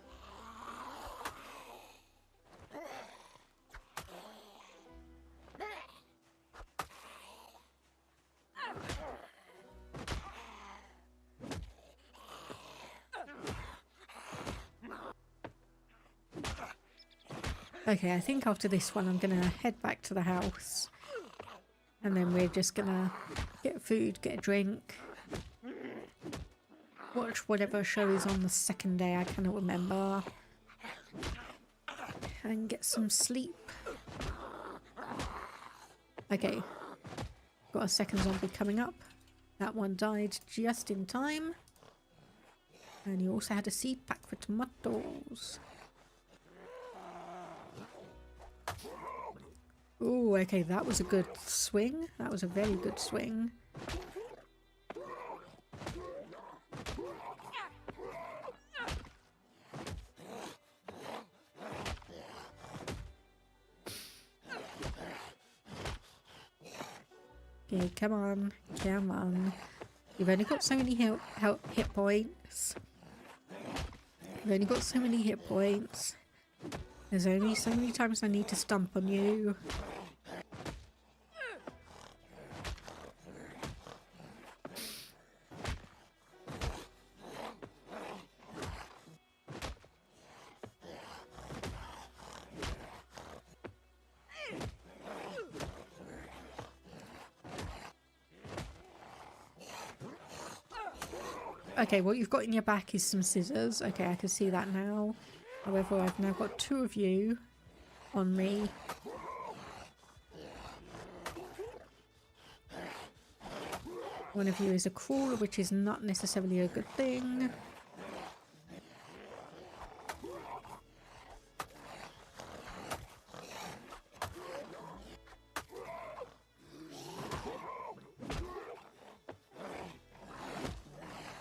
Okay, I think after this one I'm going to head back to the house. And then we're just going to get food, get a drink. Watch whatever show is on the second day, I cannot remember. And get some sleep. Okay. Got a second zombie coming up. That one died just in time. And you also had a seed pack for tomatoes. Oh, okay, that was a good swing. That was a very good swing. Okay, come on, come on. You've only got so many hit points. You've only got so many hit points. There's only so many times I need to stomp on you. Okay, what you've got in your back is some scissors. Okay, I can see that now. However, I've now got 2 of you on me. One of you is a crawler, which is not necessarily a good thing.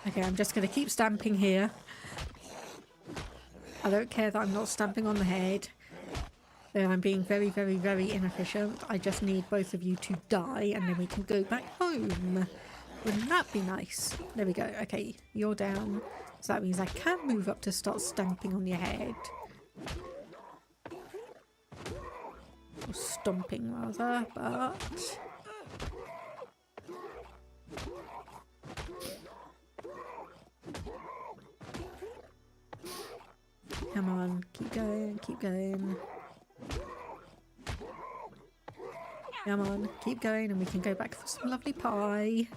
Okay, I'm just going to keep stamping here. I don't care that I'm not stamping on the head. I'm being very, very, very inefficient. I just need both of you to die and then we can go back home. Wouldn't that be nice? There we go. Okay, you're down. So that means I can move up to start stamping on your head. Or stomping rather, but... Come on, keep going, keep going. Come on, keep going and we can go back for some lovely pie.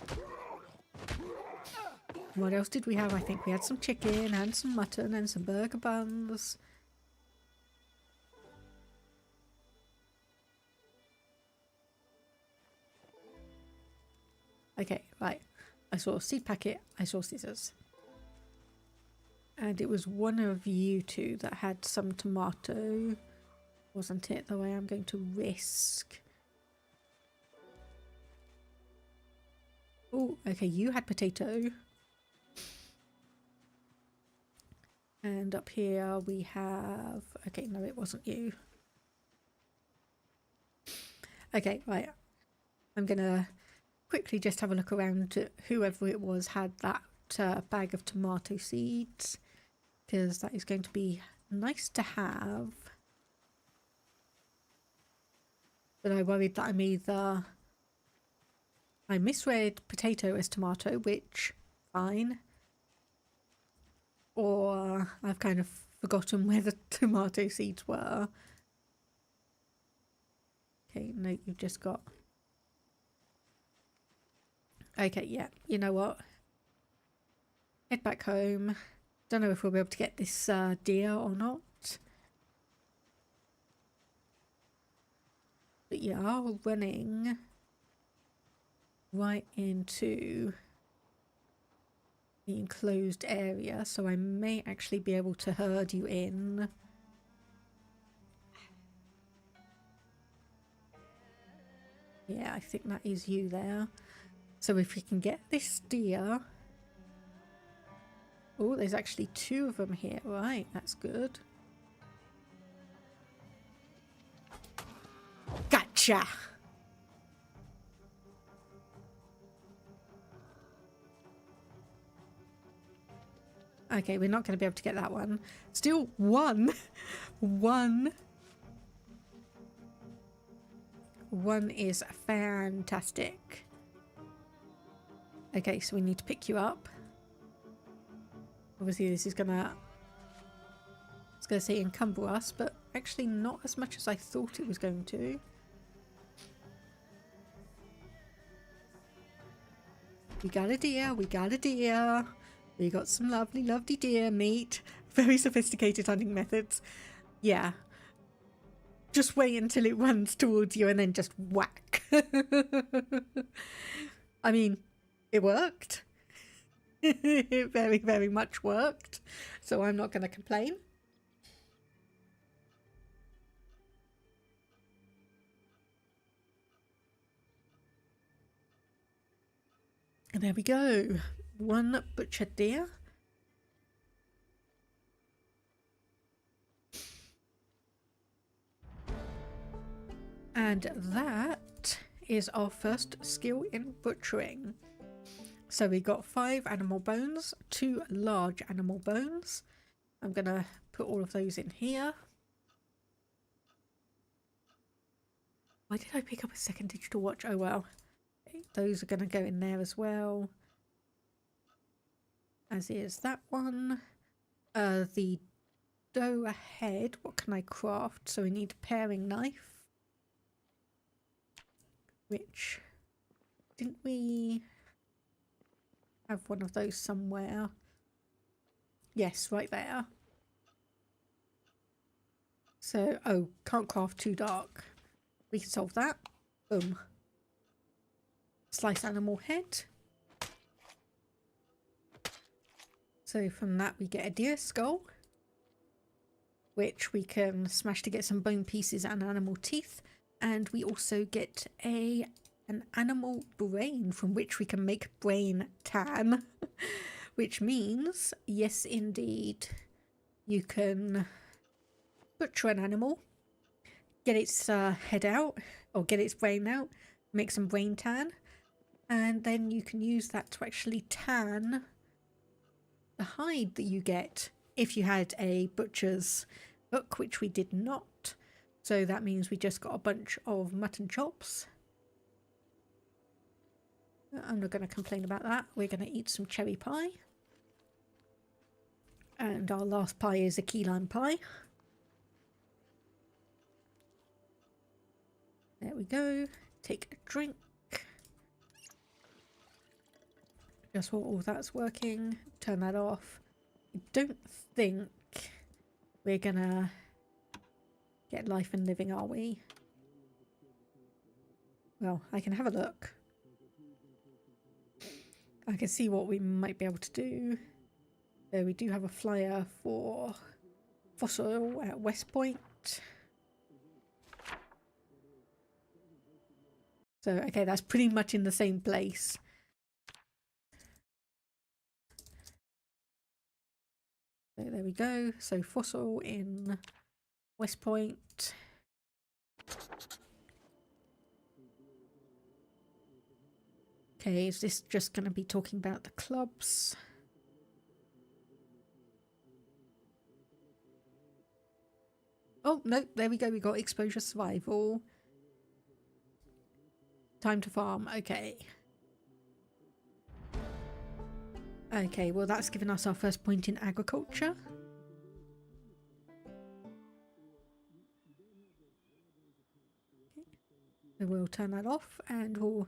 What else did we have? I think we had some chicken and some mutton and some burger buns. Okay, right. I saw a seed packet, I saw scissors. And it was one of you two that had some tomato, wasn't it? Though I am going to risk. Oh, okay, you had potato. And up here we have... Okay, no, it wasn't you. Okay, right. I'm gonna quickly just have a look around at whoever it was had that bag of tomato seeds, because that is going to be nice to have. But I worried that I misread potato as tomato, which, fine. Or I've kind of forgotten where the tomato seeds were. Okay, no, you've just got... Okay, yeah, you know what? Head back home. Don't know if we'll be able to get this deer or not. But you are running right into the enclosed area, so I may actually be able to herd you in. Yeah, I think that is you there. So if we can get this deer... Oh, there's actually two of them here. Right, that's good. Gotcha! Okay, we're not going to be able to get that one. Still one. One is fantastic. Okay, so we need to pick you up. Obviously this is gonna... I was gonna say encumber us, but actually not as much as I thought it was going to. We got a deer, we got a deer. We got some lovely, lovely deer meat. Very sophisticated hunting methods. Yeah. Just wait until it runs towards you and then just whack. I mean, it worked. It very, very much worked. So I'm not going to complain. And there we go. One butchered deer. And that is our first skill in butchering. So we got 5 animal bones, 2 large animal bones. I'm going to put all of those in here. Why did I pick up a second digital watch? Oh well. Okay, those are going to go in there as well. As is that one. The dough ahead, what can I craft? So we need a paring knife. Which, didn't we have one of those somewhere? Yes, right there. So, oh, can't craft too dark. We can solve that. Boom. Slice animal head. So from that we get a deer skull, which we can smash to get some bone pieces and animal teeth. And we also get an animal brain from which we can make brain tan. Which means, yes indeed, you can butcher an animal, get its head out, or get its brain out, make some brain tan, and then you can use that to actually tan the hide that you get if you had a butcher's hook, which we did not. So that means we just got a bunch of mutton chops. I'm not going to complain about that. We're going to eat some cherry pie. And our last pie is a key lime pie. There we go. Take a drink. Just while all that's working, turn that off. I don't think we're gonna get life and living, are we? Well, I can have a look. I can see what we might be able to do. So we do have a flyer for Fossil at West Point. So, okay, that's pretty much in the same place. So there we go. So Fossil in West Point. Okay, is this just going to be talking about the clubs? Oh, no, there we go. We got exposure survival. Time to farm. Okay. Okay, well, that's given us our first point in agriculture. Okay. So we'll turn that off and we'll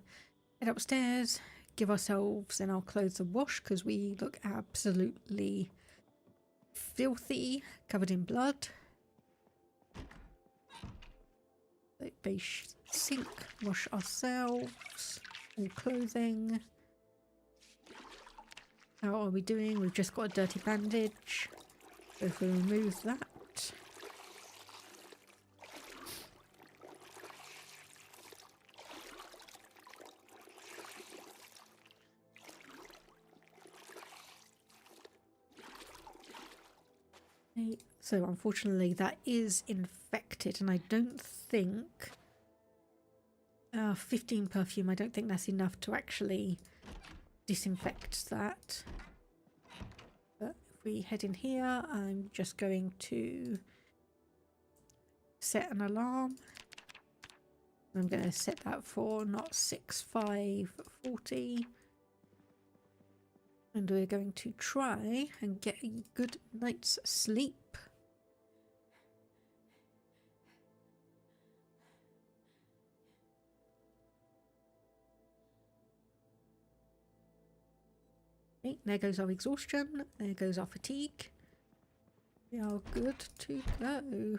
head upstairs, give ourselves and our clothes a wash because we look absolutely filthy, covered in blood. Base sink, wash ourselves, all clothing. How are we doing? We've just got a dirty bandage. So if we remove that. Okay, so unfortunately that is infected and I don't think 15 perfume, I don't think that's enough to actually disinfect that. But if we head in here, I'm just going to set an alarm. I'm going to set that for not 6540. And we're going to try and get a good night's sleep. Okay, there goes our exhaustion. There goes our fatigue. We are good to go.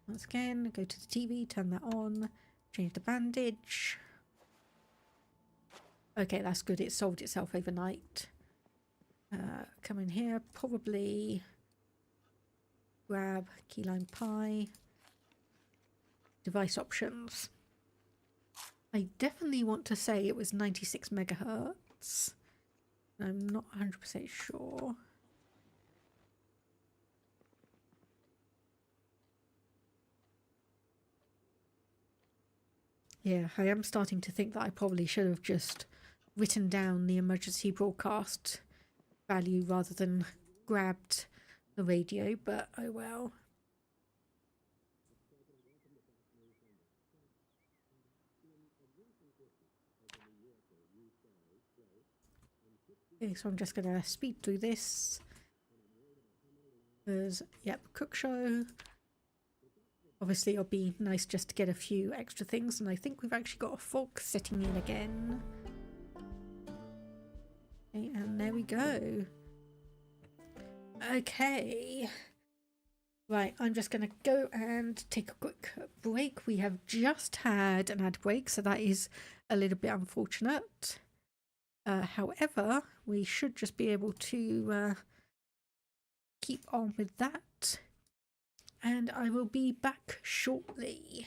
Once again, go to the TV, turn that on, change the bandage. Okay, that's good. It solved itself overnight. Come in here, probably grab key lime pie. Device options. I definitely want to say it was 96 megahertz. I'm not 100% sure. Yeah, I am starting to think that I probably should have just written down the emergency broadcast value rather than grabbed the radio, but oh well. Okay, so I'm just going to speed through this. There's, yep, cook show. Obviously, it'll be nice just to get a few extra things, and I think we've actually got a fog setting in again. Okay, and there we go. Okay. Right, I'm just going to go and take a quick break. We have just had an ad break, so that is a little bit unfortunate. However, we should just be able to keep on with that. And I will be back shortly.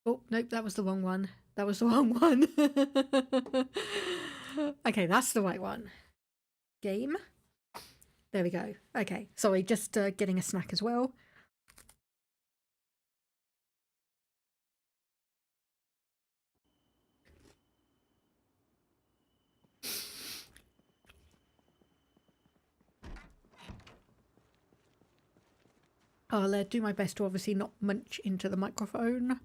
Oh, nope, that was the wrong one. That was the wrong one. Okay, that's the right one. Game. There we go. Okay, sorry, just getting a snack as well. I'll do my best to obviously not munch into the microphone.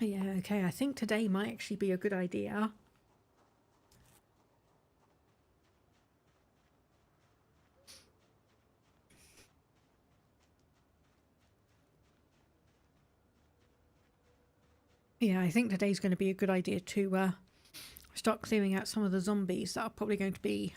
Yeah, okay, I think today might actually be a good idea. Yeah, I think today's going to be a good idea to start clearing out some of the zombies that are probably going to be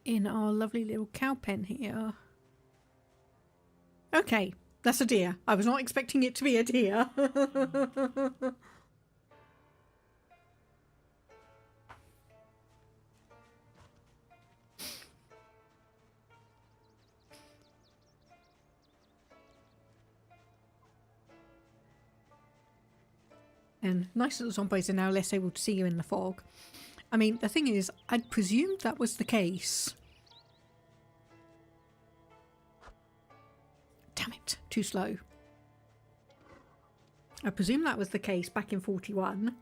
in our lovely little cow pen here. Okay, that's a deer. I was not expecting it to be a deer. And nice that the zombies are now less able to see you in the fog. I mean, the thing is, I'd presumed that was the case. Damn it, too slow. I presume that was the case back in 41.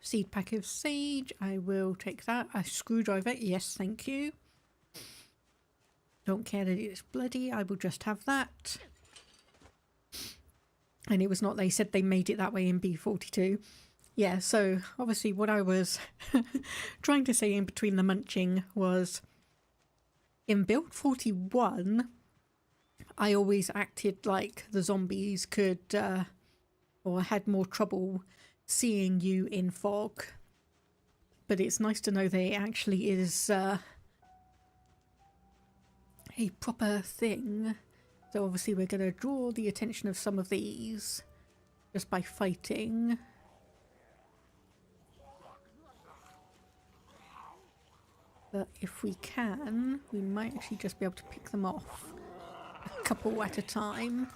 Seed pack of sage, I will take that. A screwdriver, yes, thank you. Don't care that it's bloody, I will just have that. And it was not, they said they made it that way in B42. Yeah, so obviously what I was trying to say in between the munching was, in build 41, I always acted like the zombies could, or had more trouble seeing you in fog. But it's nice to know that it actually is a proper thing. So obviously we're going to draw the attention of some of these just by fighting. But if we can, we might actually just be able to pick them off a couple at a time.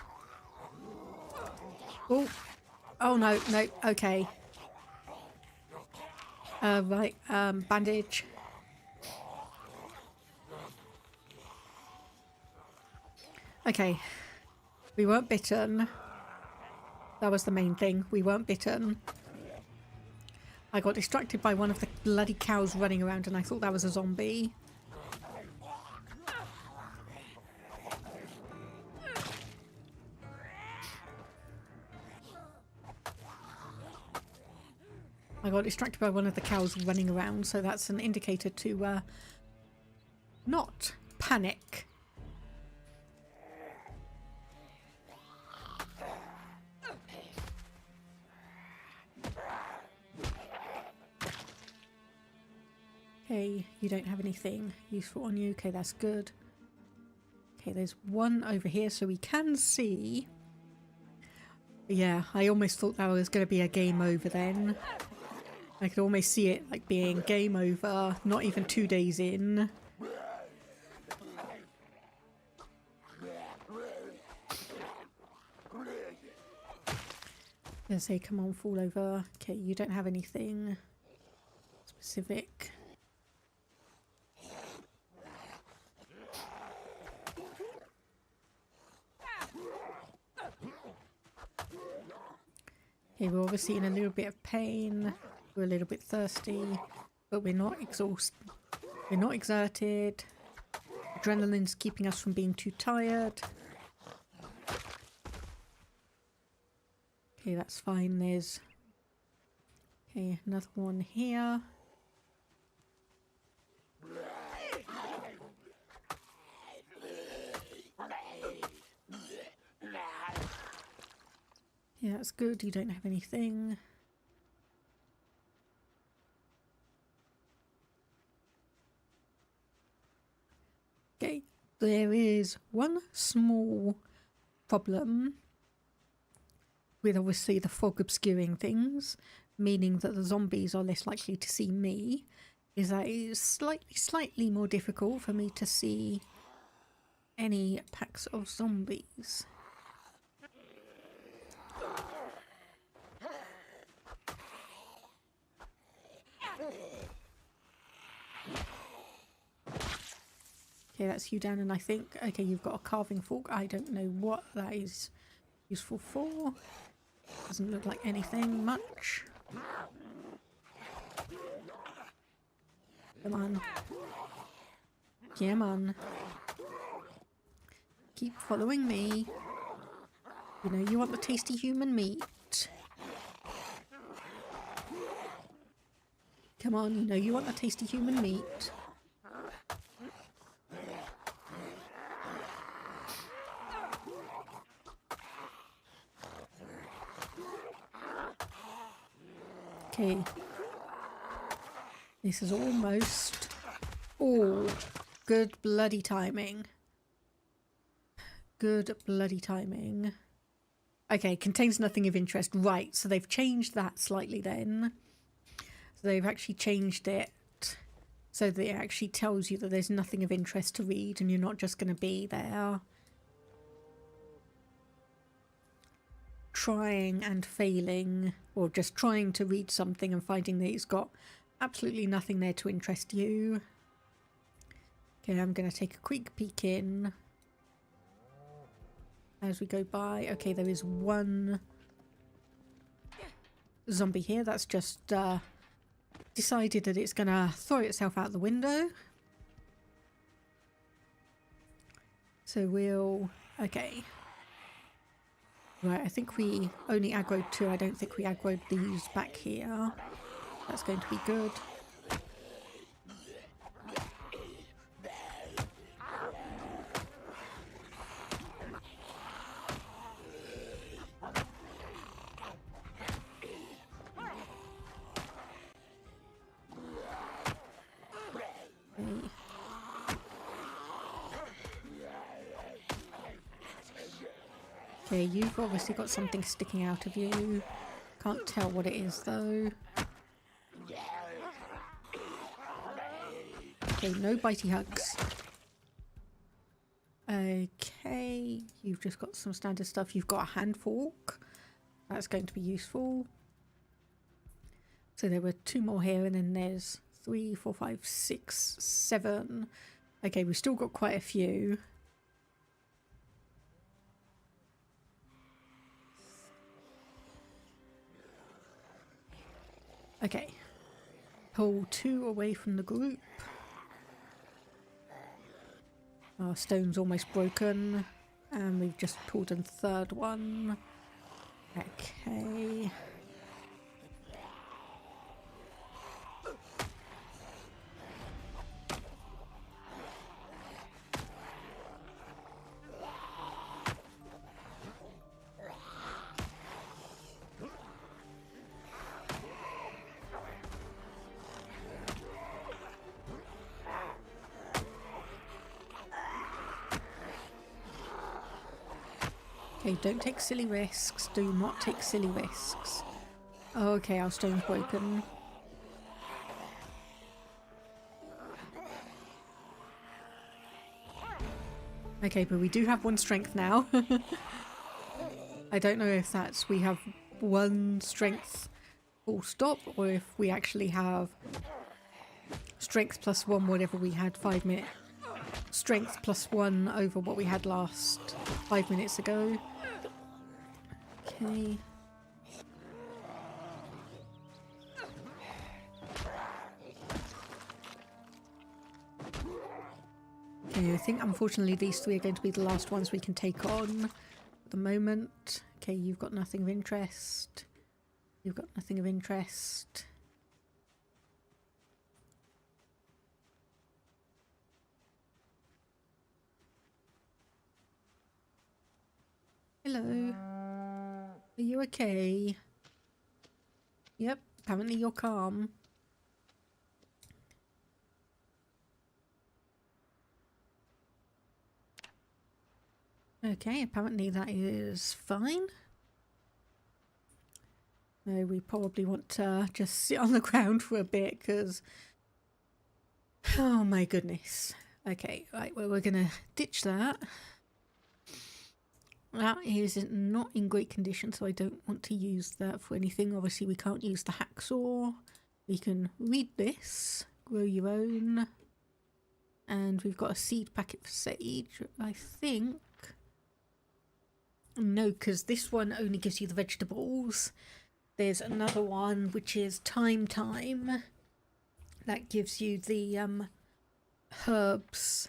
Oh, oh no, no, okay. Right, bandage. Okay, we weren't bitten. That was the main thing, we weren't bitten. I got distracted by one of the bloody cows running around and I thought that was a zombie. I got distracted by one of the cows running around, so that's an indicator to not panic. Okay, you don't have anything useful on you. Okay, that's good. Okay, there's one over here, so we can see. Yeah, I almost thought that was going to be a game over then. I could almost see it like being game over, not even 2 days in. Let's say, come on, fall over. Okay, you don't have anything specific. Okay, we're obviously in a little bit of pain. We're a little bit thirsty, but we're not exhausted. We're not exerted. Adrenaline's keeping us from being too tired. Okay, that's fine. There's... Okay, another one here. Yeah, that's good. You don't have anything. Okay, there is one small problem with obviously the fog obscuring things, meaning that the zombies are less likely to see me, is that it is slightly more difficult for me to see any packs of zombies. Okay, that's you, Dan, and I think, okay, you've got a carving fork. I don't know what that is useful for. Doesn't look like anything much. Come on. Come on. Keep following me. You know you want the tasty human meat. Come on, you know you want the tasty human meat. Okay. This is almost... Oh, good bloody timing. Good bloody timing. Okay, contains nothing of interest. Right, so they've changed that slightly then. So they've actually changed it so that it actually tells you that there's nothing of interest to read and you're not just going to be there trying and failing, or just trying to read something and finding that it's got absolutely nothing there to interest you. Okay, I'm going to take a quick peek in as we go by. Okay, there is one zombie here that's just decided that it's going to throw itself out the window. So we'll... Okay. Right, I think we only aggroed 2. I don't think we aggroed these back here. That's going to be good. Okay, you've obviously got something sticking out of you. Can't tell what it is though. Okay, no bitey hugs. Okay, you've just got some standard stuff. You've got a hand fork. That's going to be useful. So there were 2 more here, and then there's 3, 4, 5, 6, 7. Okay, we've still got quite a few. Okay. Pull 2 away from the group. Our stone's almost broken. And we've just pulled in 3rd one. Okay. Okay, don't take silly risks. Do not take silly risks. Oh, okay, our stone's broken. Okay, but we do have 1 strength now. I don't know if that's we have 1 strength full stop, or if we actually have strength plus 1 whatever we had 5 minutes. Strength plus 1 over what we had last 5 minutes ago. Okay. Okay, I think unfortunately these 3 are going to be the last ones we can take on at the moment. Okay, you've got nothing of interest. You've got nothing of interest. Hello. Are you okay? Yep, apparently you're calm. Okay, apparently that is fine. No, we probably want to just sit on the ground for a bit because... Oh my goodness. Okay, right, well, we're going to ditch that. That is not in great condition, so I don't want to use that for anything. Obviously, we can't use the hacksaw. We can read this, grow your own. And we've got a seed packet for sage, I think. No, because this one only gives you the vegetables. There's another one which is time. That gives you the herbs.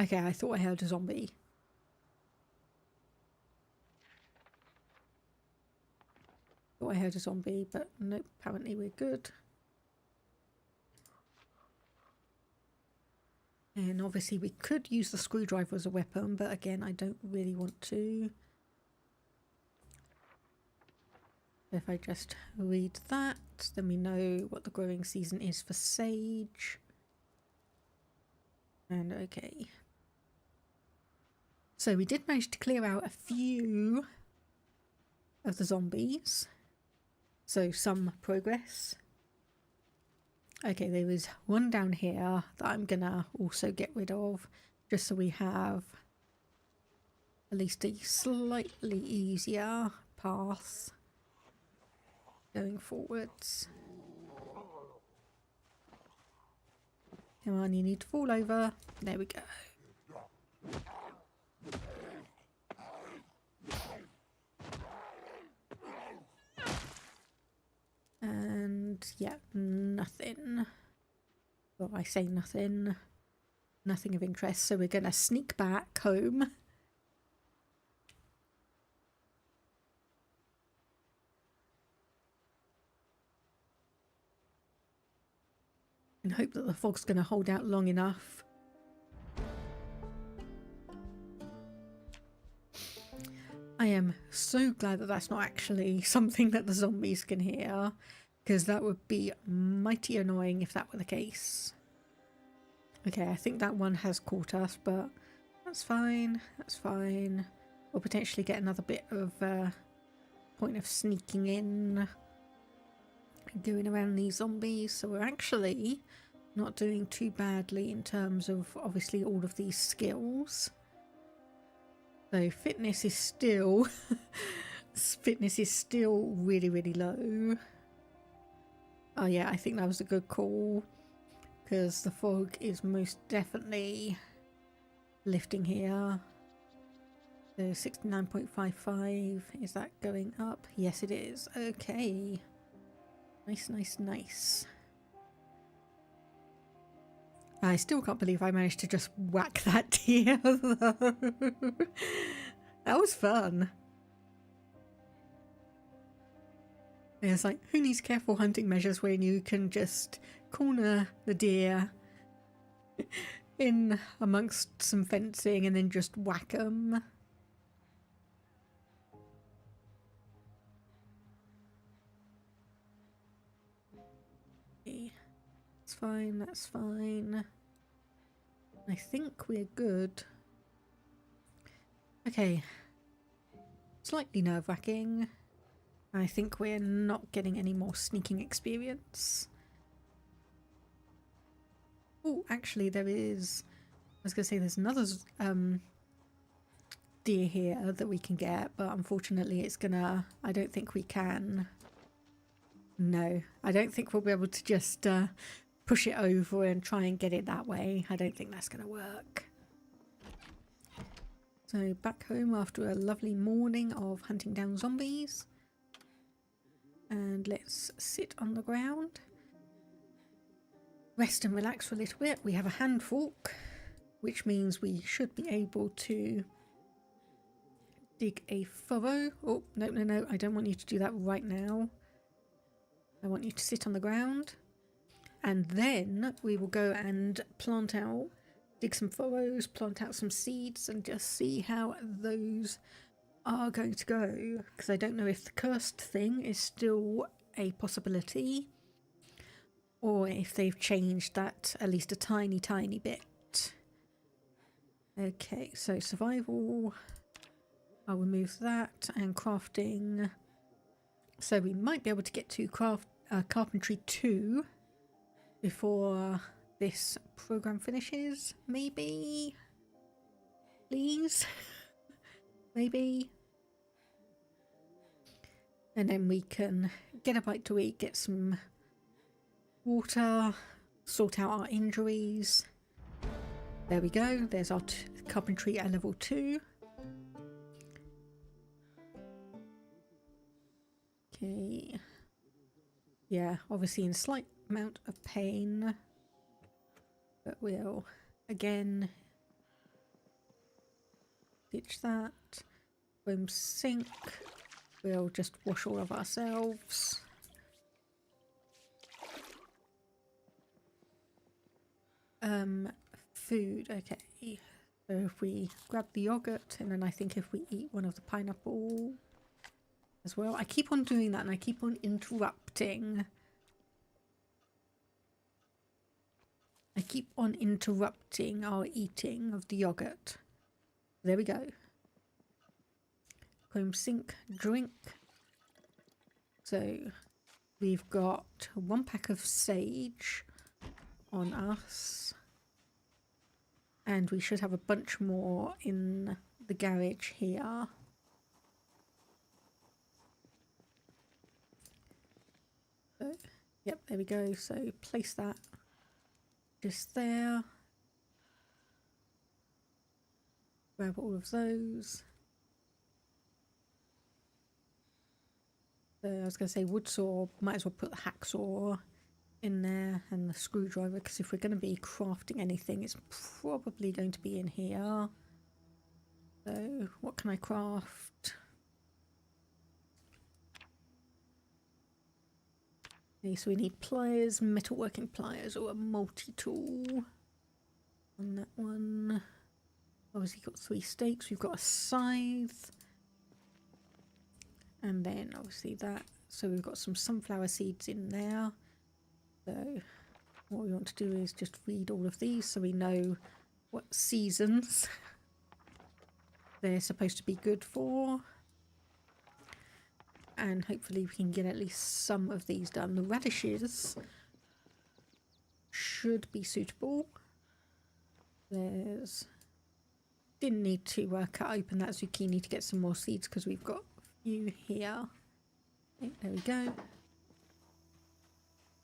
Okay, I thought I heard a zombie. Thought I heard a zombie, but nope, apparently we're good. And obviously we could use the screwdriver as a weapon, but again, I don't really want to. If I just read that, then we know what the growing season is for sage. And okay. So we did manage to clear out a few of the zombies. So some progress. Okay, there is one down here that I'm gonna also get rid of, just so we have at least a slightly easier path going forwards. Come on, you need to fall over. There we go. And yeah, nothing. Well, I say nothing. Nothing of interest, so we're gonna sneak back home. And hope that the fog's gonna hold out long enough. I am so glad that that's not actually something that the zombies can hear, because that would be mighty annoying if that were the case. Okay, I think that one has caught us, but that's fine, that's fine. We'll potentially get another bit of point of sneaking in, going around these zombies, so we're actually not doing too badly in terms of obviously all of these skills. So fitness is still really low. Oh yeah, I think that was a good call, because the fog is most definitely lifting here. So 69.55, is that going up? Yes it is. Okay. Nice. I still can't believe I managed to just whack that deer though. That was fun. And it's like, who needs careful hunting measures when you can just corner the deer in amongst some fencing and then just whack them? That's fine. I think we're good. Okay. Slightly nerve-wracking. I think we're not getting any more sneaking experience. Oh, actually there is... I was going to say there's another deer here that we can get, but unfortunately it's gonna... I don't think we can. No, I don't think we'll be able to just push it over and try and get it that way. I don't think that's going to work. So back home after a lovely morning of hunting down zombies. And let's sit on the ground. Rest and relax for a little bit. We have a hand fork, which means we should be able to dig a furrow. Oh, no, no, no. I don't want you to do that right now. I want you to sit on the ground. And then we will go and plant out, dig some furrows, plant out some seeds, and just see how those are going to go. Because I don't know if the cursed thing is still a possibility, or if they've changed that at least a tiny, tiny bit. Okay, so survival, I'll remove that, and crafting. So we might be able to get to carpentry 2 before this program finishes, maybe? Please? Maybe? And then we can get a bite to eat, get some water, sort out our injuries. There we go, there's our carpentry at level 2. Okay. Yeah, obviously in a slight amount of pain, but we'll again ditch that. Boom, sink. We'll just wash all of ourselves. Food, okay. So if we grab the yogurt, and then I think if we eat one of the pineapple as well. I keep on doing that and I keep on interrupting. I keep on interrupting our eating of the yogurt. There we go. Comb, sink, drink. So we've got 1 pack of sage on us. And we should have a bunch more in the garage here. So, yep, there we go. So place that just there. Grab all of those. So I was going to say wood saw, might as well put the hacksaw in there and the screwdriver, because if we're going to be crafting anything, it's probably going to be in here. So what can I craft? Okay, so we need pliers, metalworking pliers, or a multi-tool on that one. Obviously got 3 stakes, we've got a scythe, and then obviously that. So we've got some sunflower seeds in there. So what we want to do is just read all of these so we know what seasons they're supposed to be good for. And hopefully we can get at least some of these done. The radishes should be suitable. Didn't need to cut open that zucchini to get some more seeds because we've got a few here. Okay, there we go.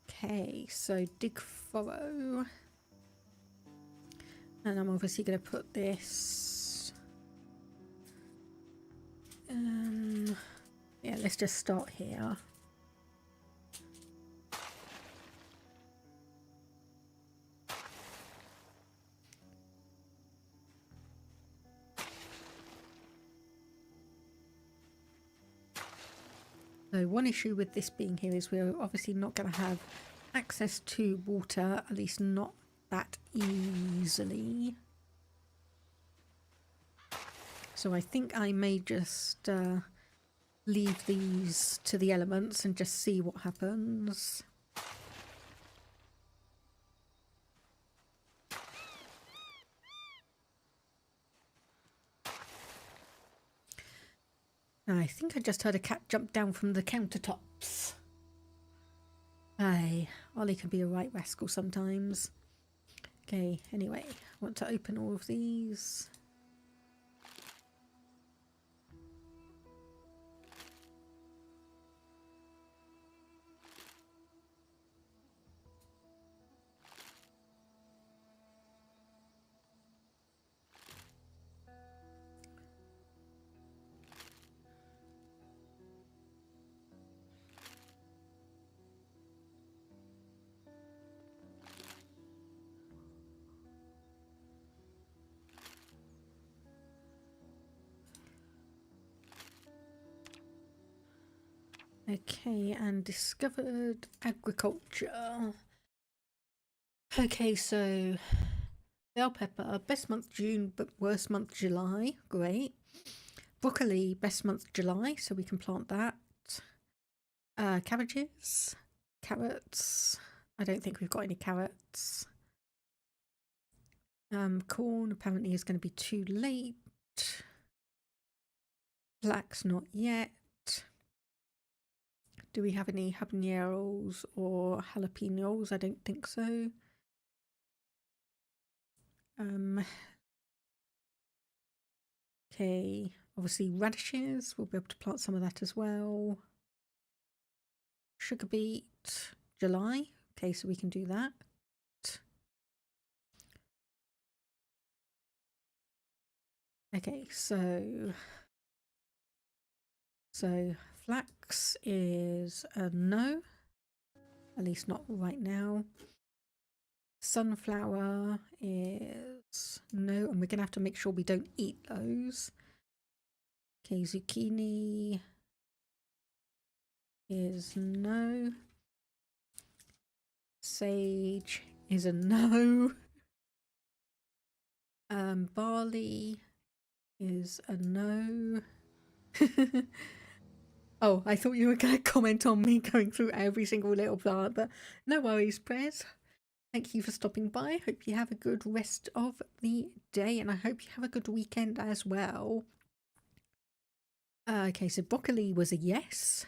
Okay, so dig furrow. And I'm obviously going to put this... yeah, let's just start here. So one issue with this being here is we're obviously not going to have access to water, at least not that easily. So I think I may just leave these to the elements and just see what happens. I think I just heard a cat jump down from the countertops. Aye, Ollie can be a right rascal sometimes. Okay, anyway, I want to open all of these. Okay, and discovered agriculture. Okay, so bell pepper, best month June, but worst month July. Great. Broccoli, best month July, so we can plant that. Cabbages, carrots. I don't think we've got any carrots. Corn apparently is going to be too late. Flax, not yet. Do we have any habaneros or jalapenos? I don't think so. Okay, obviously radishes, we'll be able to plant some of that as well. Sugar beet, July. Okay, so we can do that. Okay, so flax is a no, at least not right now. Sunflower is no, and we're gonna have to make sure we don't eat those. Okay, zucchini is no. Sage is a no. Barley is a no. Oh, I thought you were going to comment on me going through every single little plant, but no worries, Prez. Thank you for stopping by. I hope you have a good rest of the day, and I hope you have a good weekend as well. Okay, so broccoli was a yes.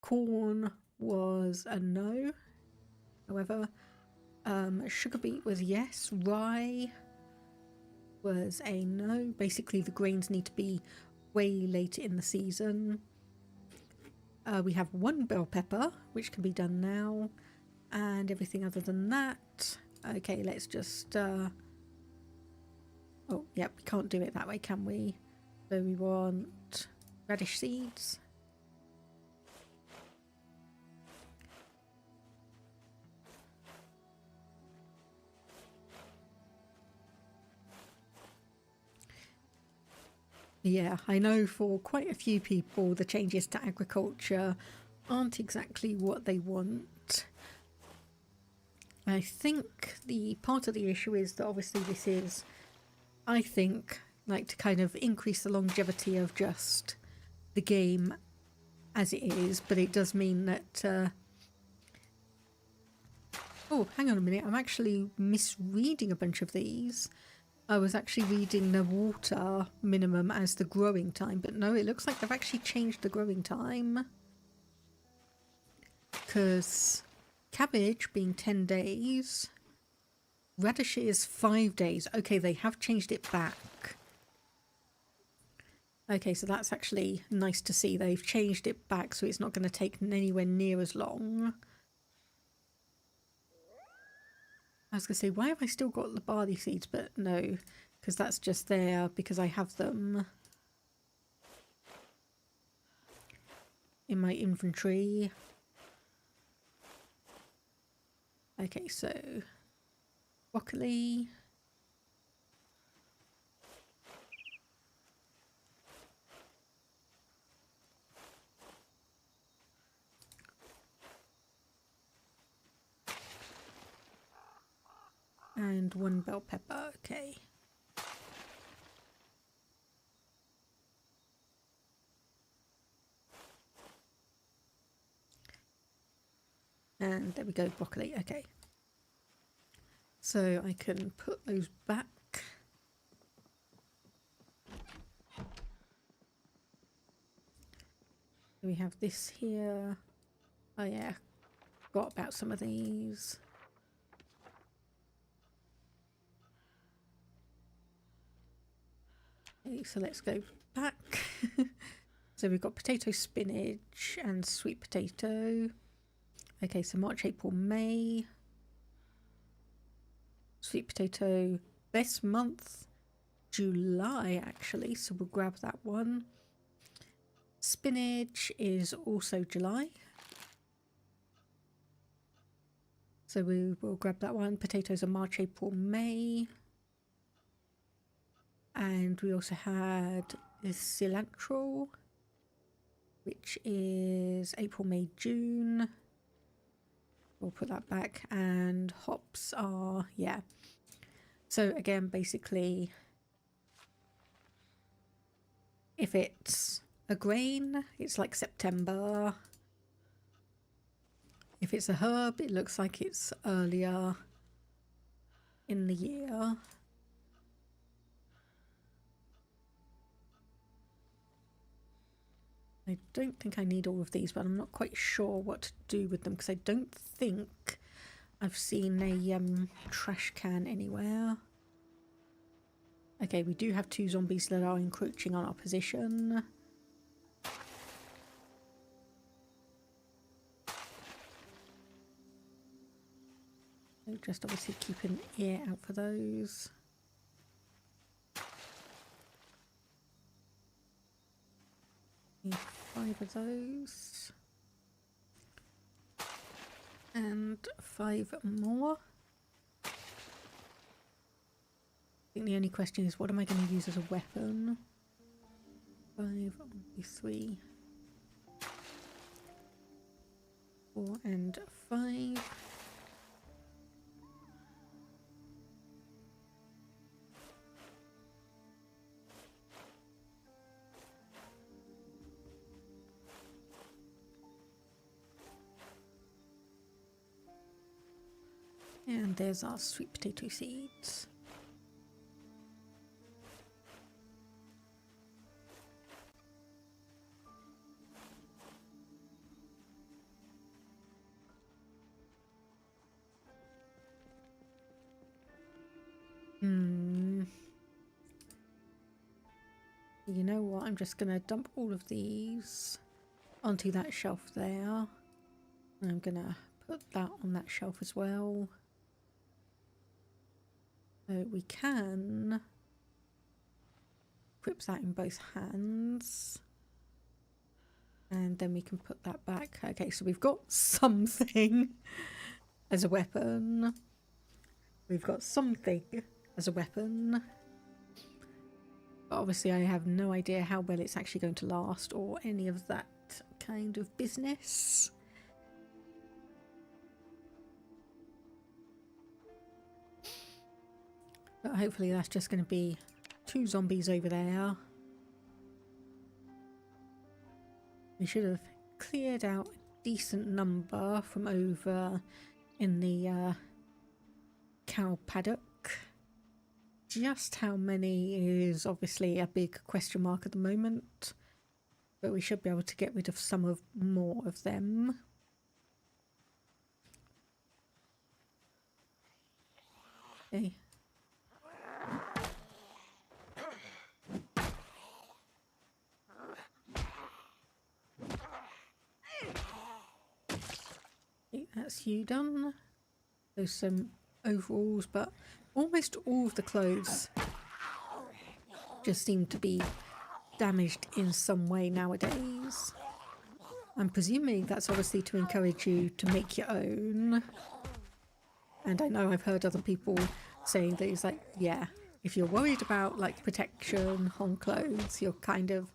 Corn was a no. However, sugar beet was yes. Rye was a no. Basically, the grains need to be way later in the season. We have one bell pepper, which can be done now, and everything other than that. Okay, let's just... Oh, yeah, we can't do it that way, can we? So we want radish seeds. Yeah, I know for quite a few people the changes to agriculture aren't exactly what they want. I think the part of the issue is that obviously this is, I think, like to kind of increase the longevity of just the game as it is, but it does mean that... Oh, hang on a minute, I'm actually misreading a bunch of these. I was actually reading the water minimum as the growing time, but no, it looks like they've actually changed the growing time. Because cabbage being 10 days, radishes 5 days. Okay, they have changed it back. Okay, so that's actually nice to see. They've changed it back so it's not going to take anywhere near as long. I was going to say, why have I still got the barley seeds? But no, because that's just there because I have them in my inventory. Okay, so broccoli. And one bell pepper, okay. And there we go, broccoli, okay. So I can put those back. We have this here. Oh yeah, forgot about some of these. Okay, so let's go back. So we've got potato, spinach, and sweet potato. Okay, so March, April, May. Sweet potato, best month, July actually, so we'll grab that one. Spinach is also July, so we will grab that one. Potatoes are March, April, May. And we also had cilantro, which is April, May, June. We'll put that back, and hops are, yeah. So again, basically, if it's a grain, it's like September. If it's a herb, it looks like it's earlier in the year. I don't think I need all of these, but I'm not quite sure what to do with them because I don't think I've seen a trash can anywhere. Okay, we do have 2 zombies that are encroaching on our position. So just obviously keep an ear out for those. Need 5 of those. And 5 more. I think the only question is, what am I going to use as a weapon? 5, 3, 4 and 5. And there's our sweet potato seeds. You know what? I'm just going to dump all of these onto that shelf there. And I'm going to put that on that shelf as well. So we can equip that in both hands. And then we can put that back. Okay, so we've got something as a weapon. We've got something as a weapon. But obviously I have no idea how well it's actually going to last or any of that kind of business. But hopefully that's just going to be 2 zombies over there. We should have cleared out a decent number from over in the cow paddock. Just how many is obviously a big question mark at the moment, but we should be able to get rid of some of more of them. Okay. Okay, that's you done. There's some overalls, but almost all of the clothes just seem to be damaged in some way nowadays. I'm presuming that's obviously to encourage you to make your own. And I know I've heard other people saying that it's like, yeah, if you're worried about like protection on clothes, you're kind of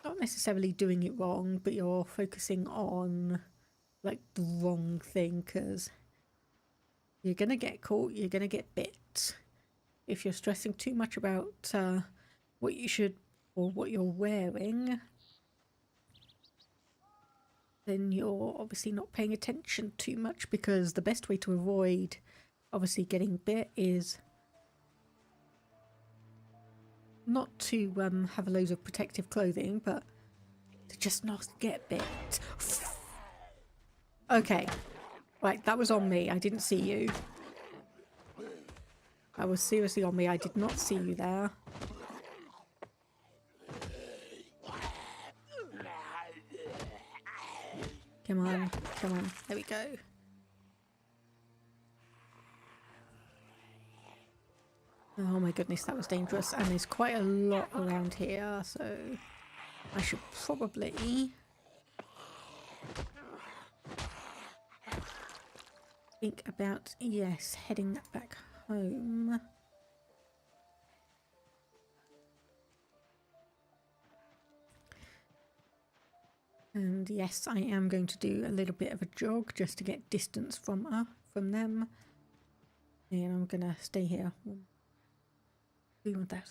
not necessarily doing it wrong, but you're focusing on like the wrong thing, because you're gonna get caught, you're gonna get bit. If you're stressing too much about what you should or what you're wearing, then you're obviously not paying attention too much, because the best way to avoid obviously getting bit is not to have loads of protective clothing, but to just not get bit. Okay, right, that was on me. I didn't see you. That was seriously on me. I did not see you there. Come on, come on. There we go. Oh my goodness, that was dangerous. And there's quite a lot around here, so I should probably think about, yes, heading back home. And yes, I am going to do a little bit of a jog just to get distance from them. And I'm gonna stay here. 1,000.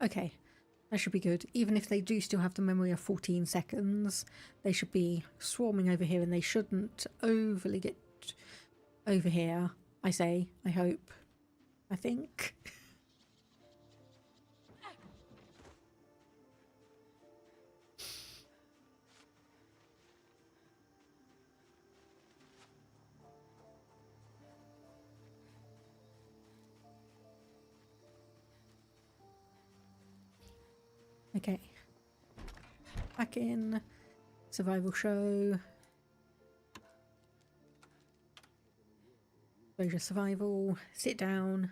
Okay, that should be good. Even if they do still have the memory of 14 seconds, they should be swarming over here and they shouldn't overly get over here. I say, I hope, I think. Okay. Back in. Survival show. Exposure survival. Sit down.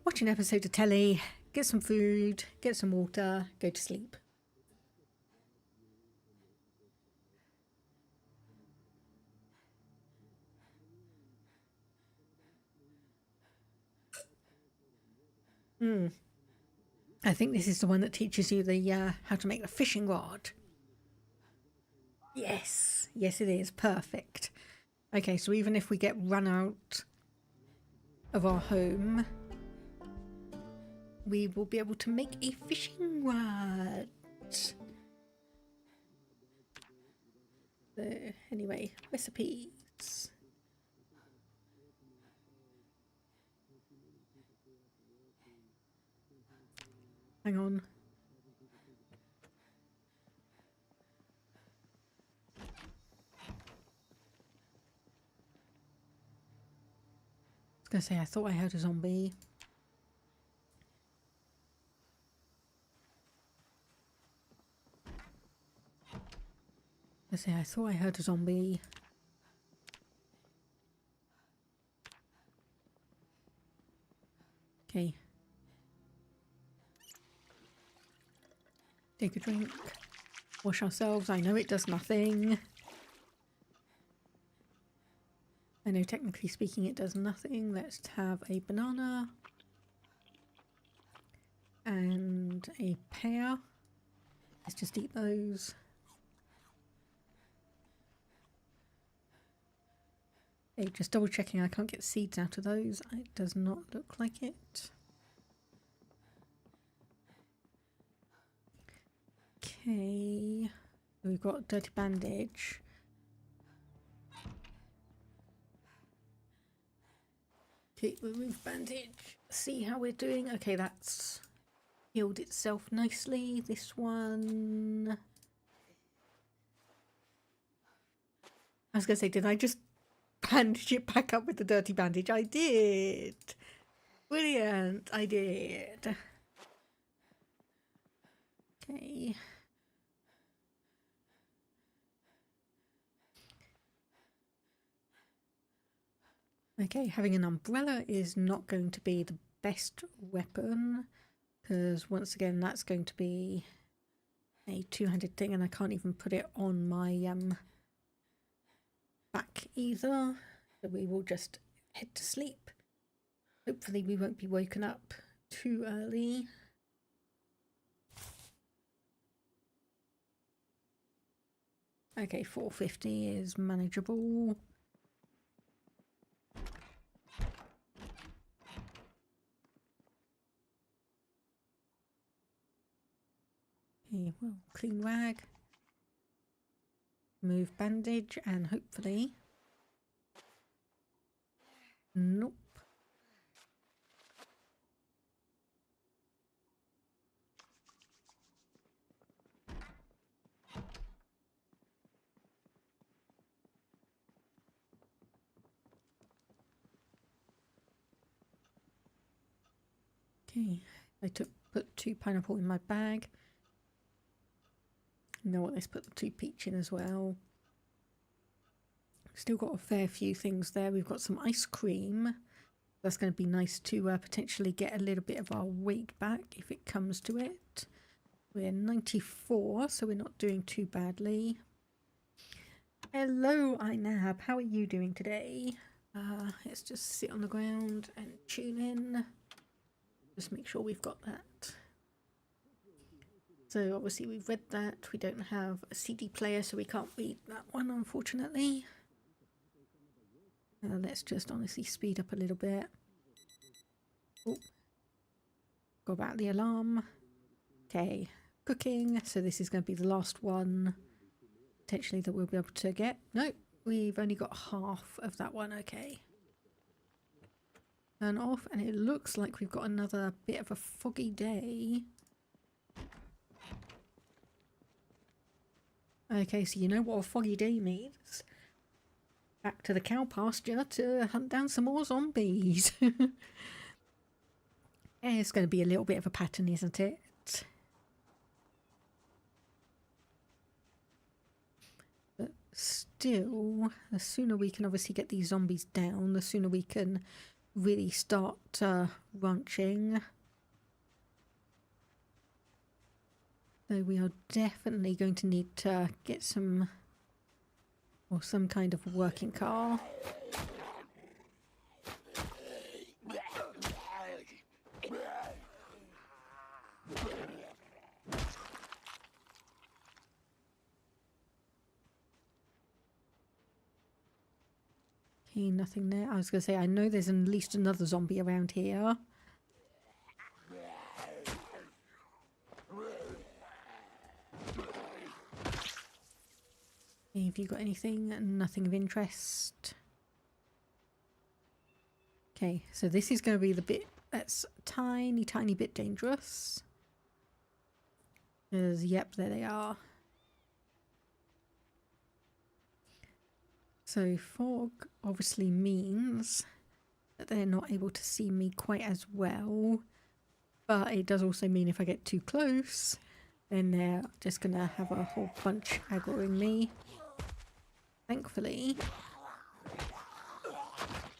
Watch an episode of telly. Get some food. Get some water. Go to sleep. I think this is the one that teaches you the how to make the fishing rod. Yes. Yes, it is. Perfect. Okay, so even if we get run out of our home, we will be able to make a fishing rod. So, anyway, recipes. Hang on. I was going to say, I thought I heard a zombie. I thought I heard a zombie. Okay. Take a drink. Wash ourselves. I know it does nothing. I know technically speaking it does nothing. Let's have a banana. And a pear. Let's just eat those. Okay, just double checking I can't get seeds out of those. It does not look like it. Okay, we've got dirty bandage. Okay, remove bandage. See how we're doing. Okay, that's healed itself nicely. This one. I was gonna say, did I just bandage it back up with the dirty bandage? I did. Brilliant. I did. Okay. Okay, having an umbrella is not going to be the best weapon because once again that's going to be a two-handed thing and I can't even put it on my back either. So we will just head to sleep. Hopefully we won't be woken up too early. Okay, 450 is manageable. Okay, well, clean rag. Move bandage and hopefully... Nope. Okay, I put 2 pineapple in my bag. You know what, let's put the 2 peach in as well. Still got a fair few things there. We've got some ice cream. That's going to be nice to potentially get a little bit of our weight back if it comes to it. We're 94, so we're not doing too badly. Hello, Inab. How are you doing today? Let's just sit on the ground and tune in. Just make sure we've got that. So obviously we've read that. We don't have a CD player, so we can't read that one, unfortunately. Let's just honestly speed up a little bit. Oh, go back the alarm. Okay, cooking. So this is going to be the last one, potentially, that we'll be able to get. Nope, we've only got half of that one. Okay. Turn off, and it looks like we've got another bit of a foggy day. Okay, so you know what a foggy day means. Back to the cow pasture to hunt down some more zombies. It's going to be a little bit of a pattern, isn't it? But still, the sooner we can obviously get these zombies down, the sooner we can really start ranching. So we are definitely going to need to get some kind of working car. Okay, nothing there. I was going to say, I know there's at least another zombie around here. Okay, have you got anything? Nothing of interest. Okay, so this is going to be the bit that's tiny bit dangerous. Because, yep, there they are. So fog obviously means that they're not able to see me quite as well. But it does also mean if I get too close, then they're just going to have a whole bunch aggroing me. Thankfully,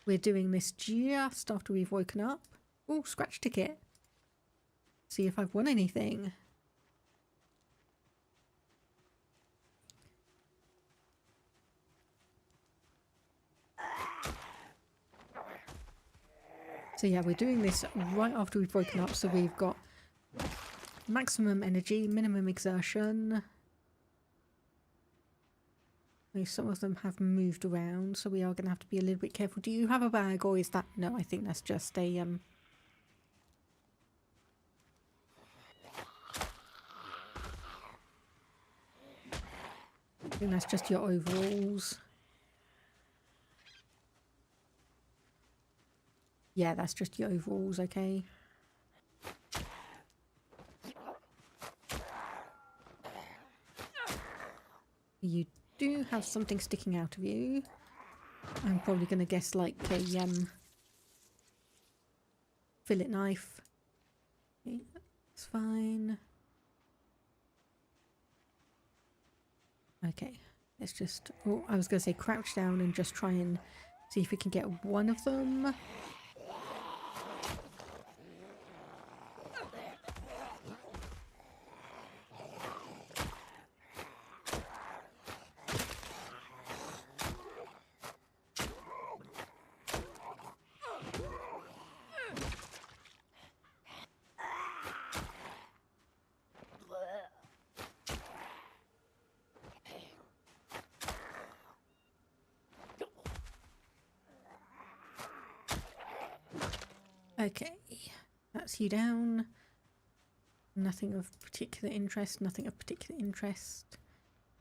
we're doing this just after we've woken up. Oh, scratch ticket. See if I've won anything. So yeah, we're doing this right after we've woken up, so we've got maximum energy, minimum exertion. Some of them have moved around, so we are going to have to be a little bit careful. Do you have a bag, or is that... No, I think that's just a... I think that's just your overalls. Yeah, that's just your overalls, okay. You do have something sticking out of you. I'm probably going to guess like a fillet knife. Okay, that's fine. Okay, let's just... Oh, I was going to say crouch down and just try and see if we can get one of them. Okay, that's you down. Nothing of particular interest, nothing of particular interest.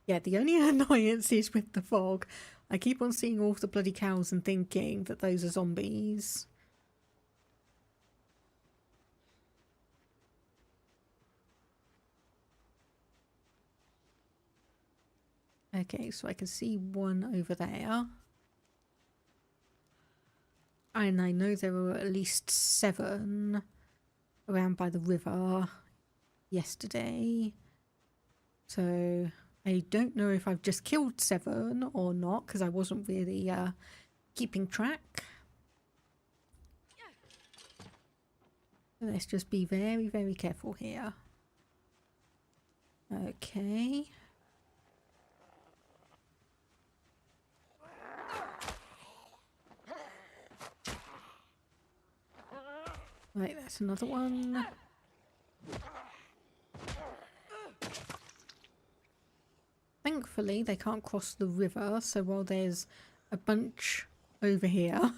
Yeah, the only annoyance is with the fog. I keep on seeing all of the bloody cows and thinking that those are zombies. Okay, so I can see one over there. And I know there were at least 7 around by the river yesterday. So I don't know if I've just killed 7 or not, because I wasn't really keeping track. Let's just be very, very careful here. Okay. Right, that's another one. Thankfully, they can't cross the river, so while there's a bunch over here,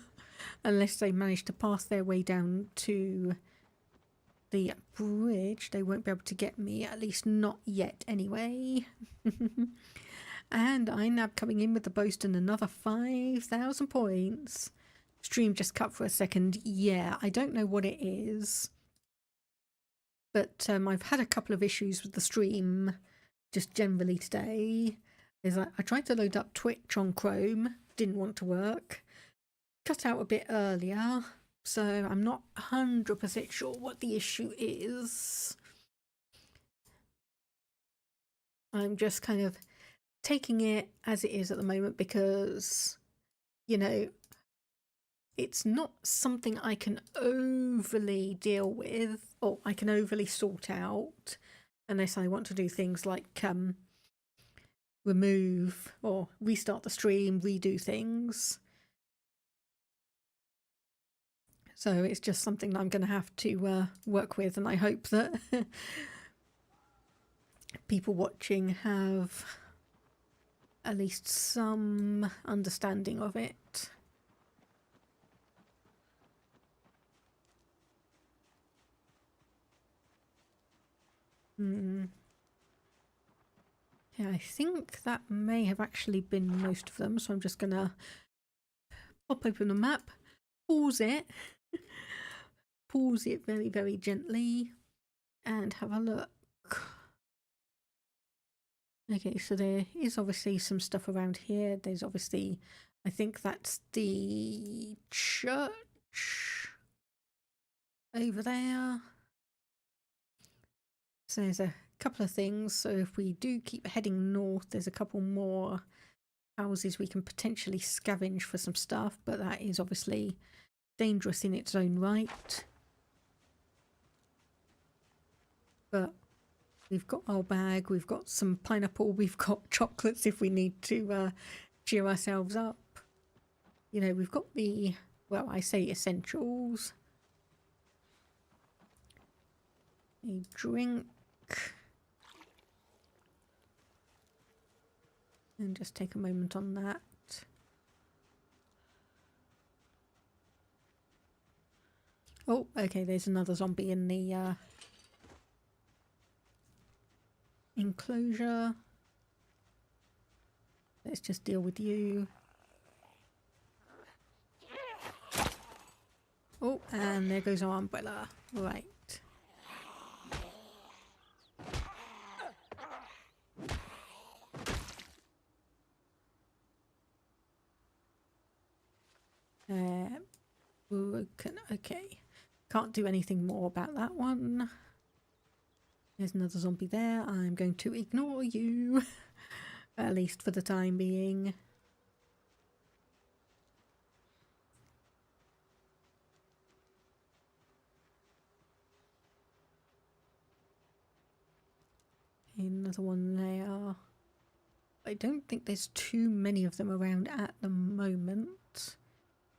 unless they manage to pass their way down to the bridge, they won't be able to get me, at least not yet anyway. And I'm now coming in with the boast and another 5,000 points. Stream just cut for a second. Yeah, I don't know what it is, but I've had a couple of issues with the stream just generally today. I tried to load up Twitch on Chrome, didn't want to work. Cut out a bit earlier, so I'm not 100% sure what the issue is. I'm just kind of taking it as it is at the moment because, you know, it's not something I can overly deal with or I can overly sort out unless I want to do things like remove or restart the stream, redo things. So it's just something that I'm going to have to work with, and I hope that people watching have at least some understanding of it. Yeah, I think that may have actually been most of them, so I'm just going to pop open the map, pause it very, very gently, and have a look. Okay, so there is obviously some stuff around here. There's obviously, I think that's the church over there. So there's a couple of things. So if we do keep heading north, there's a couple more houses we can potentially scavenge for some stuff, but that is obviously dangerous in its own right. But we've got our bag, we've got some pineapple, we've got chocolates if we need to cheer ourselves up. You know, we've got the, well, I say essentials. A drink. And just take a moment on that. Oh, okay, there's another zombie in the enclosure. Let's just deal with you. Oh, and there goes our umbrella. Right. Broken. Okay. Can't do anything more about that one. There's another zombie there. I'm going to ignore you. At least for the time being. Another one there. I don't think there's too many of them around at the moment,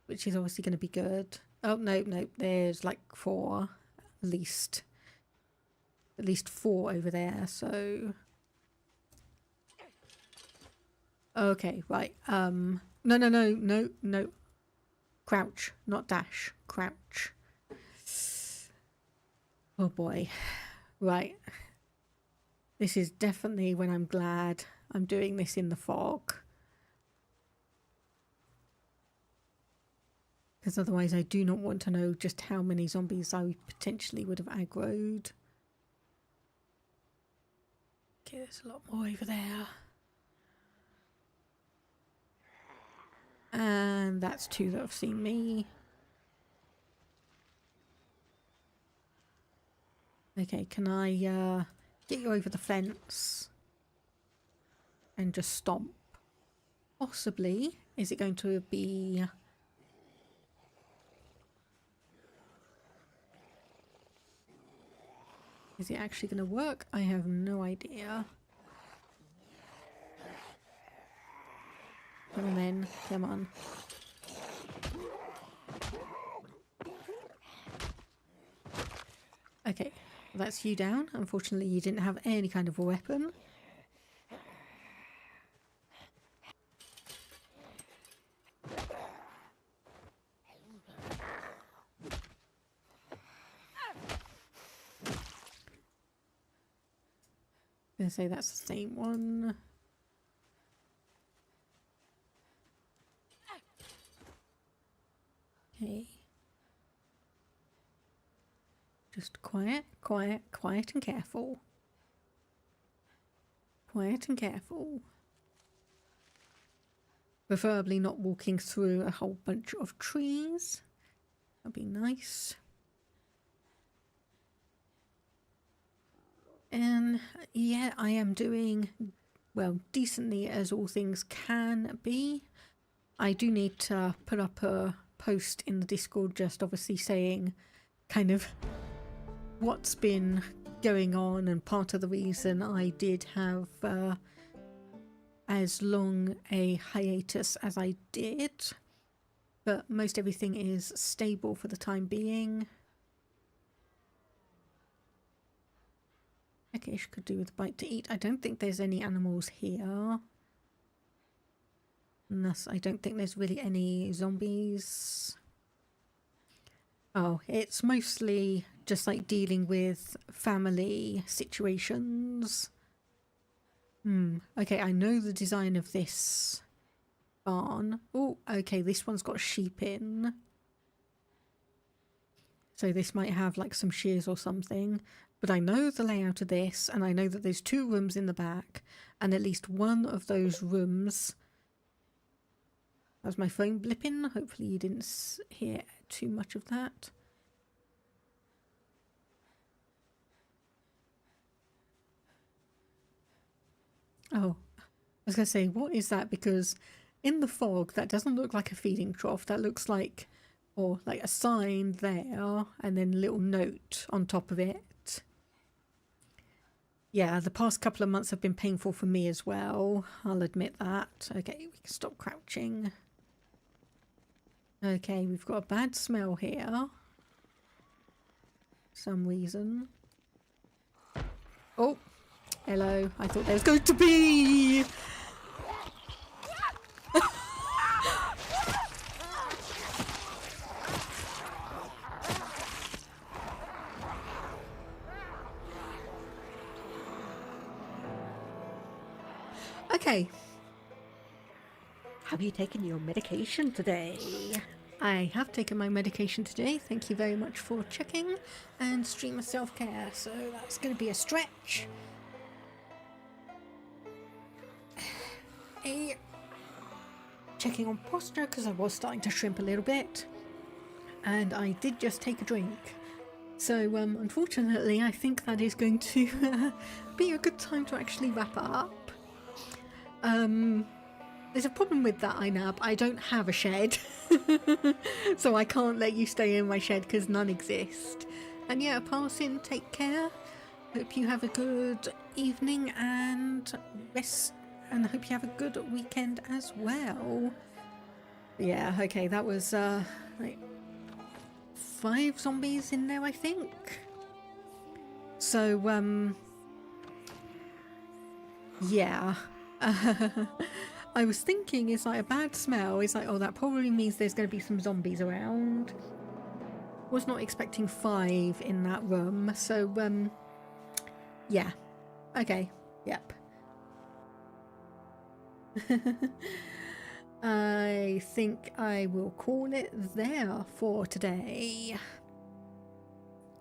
which is obviously going to be good. Oh, no, there's like 4 at least. At least 4 over there, so... Okay, right. No. Crouch, not dash. Crouch. Oh boy. Right. This is definitely when I'm glad I'm doing this in the fog. Because otherwise I do not want to know just how many zombies I potentially would have aggroed. Okay, there's a lot more over there. And that's 2 that have seen me. Okay, can I get you over the fence and just stomp? Possibly. Is it going to be... Is it actually going to work? I have no idea. Come on then, come on. Okay, that's you down. Unfortunately, you didn't have any kind of a weapon. I'm gonna say that's the same one. Okay. Just quiet, quiet, quiet and careful. Quiet and careful. Preferably not walking through a whole bunch of trees. That'd be nice. And yeah, I am doing, well, decently as all things can be. I do need to put up a post in the Discord just obviously saying kind of what's been going on, and part of the reason I did have as long a hiatus as I did, but most everything is stable for the time being. Okay, she could do with a bite to eat. I don't think there's any animals here. And thus, I don't think there's really any zombies. Oh, it's mostly just like dealing with family situations. Okay, I know the design of this barn. Oh, okay, this one's got sheep in. So this might have like some shears or something. But I know the layout of this, and I know that there's 2 rooms in the back, and at least one of those rooms... How's my phone blipping? Hopefully you didn't hear too much of that. Oh, I was going to say, what is that? Because in the fog, that doesn't look like a feeding trough. That looks like, or like a sign there, and then a little note on top of it. Yeah, the past couple of months have been painful for me as well. I'll admit that. Okay, we can stop crouching. Okay, we've got a bad smell here. For some reason. Oh, hello. I thought there was going to be... Okay. Have you taken your medication today? I have taken my medication today. Thank you very much for checking. And stream of self-care. So that's going to be a stretch. A checking on posture because I was starting to shrimp a little bit. And I did just take a drink. So unfortunately, I think that is going to be a good time to actually wrap up. There's a problem with that, INAB. I don't have a shed. So I can't let you stay in my shed because none exist. And yeah, pass in, take care. Hope you have a good evening and rest. And hope you have a good weekend as well. Yeah, okay, that was like 5 zombies in there, I think. So, yeah. I was thinking, it's like a bad smell. It's like, oh, that probably means there's going to be some zombies around. Was not expecting 5 in that room. So, yeah. Okay. Yep. I think I will call it there for today.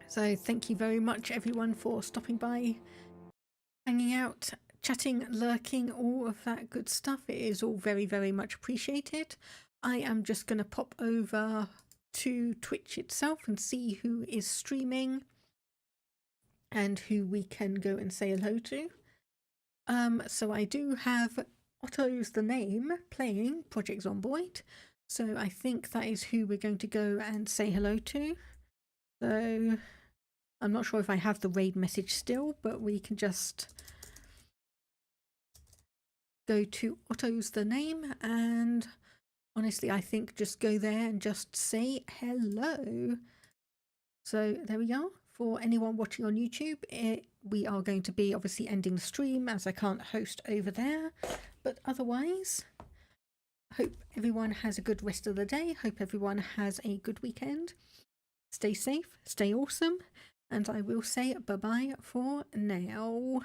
So thank you very much everyone for stopping by, hanging out, chatting, lurking, all of that good stuff. It is all very, very much appreciated. I am just going to pop over to Twitch itself and see who is streaming and who we can go and say hello to. So I do have Otto's the name playing Project Zomboid, so I think that is who we're going to go and say hello to. So I'm not sure if I have the raid message still, but we can just go to Otto's the name, and honestly I think just go there and just say hello. So there we go. for anyone watching on YouTube, we are going to be obviously ending the stream as I can't host over there. But otherwise, hope everyone has a good rest of the day. Hope everyone has a good weekend. Stay safe, stay awesome, and I will say bye-bye for now.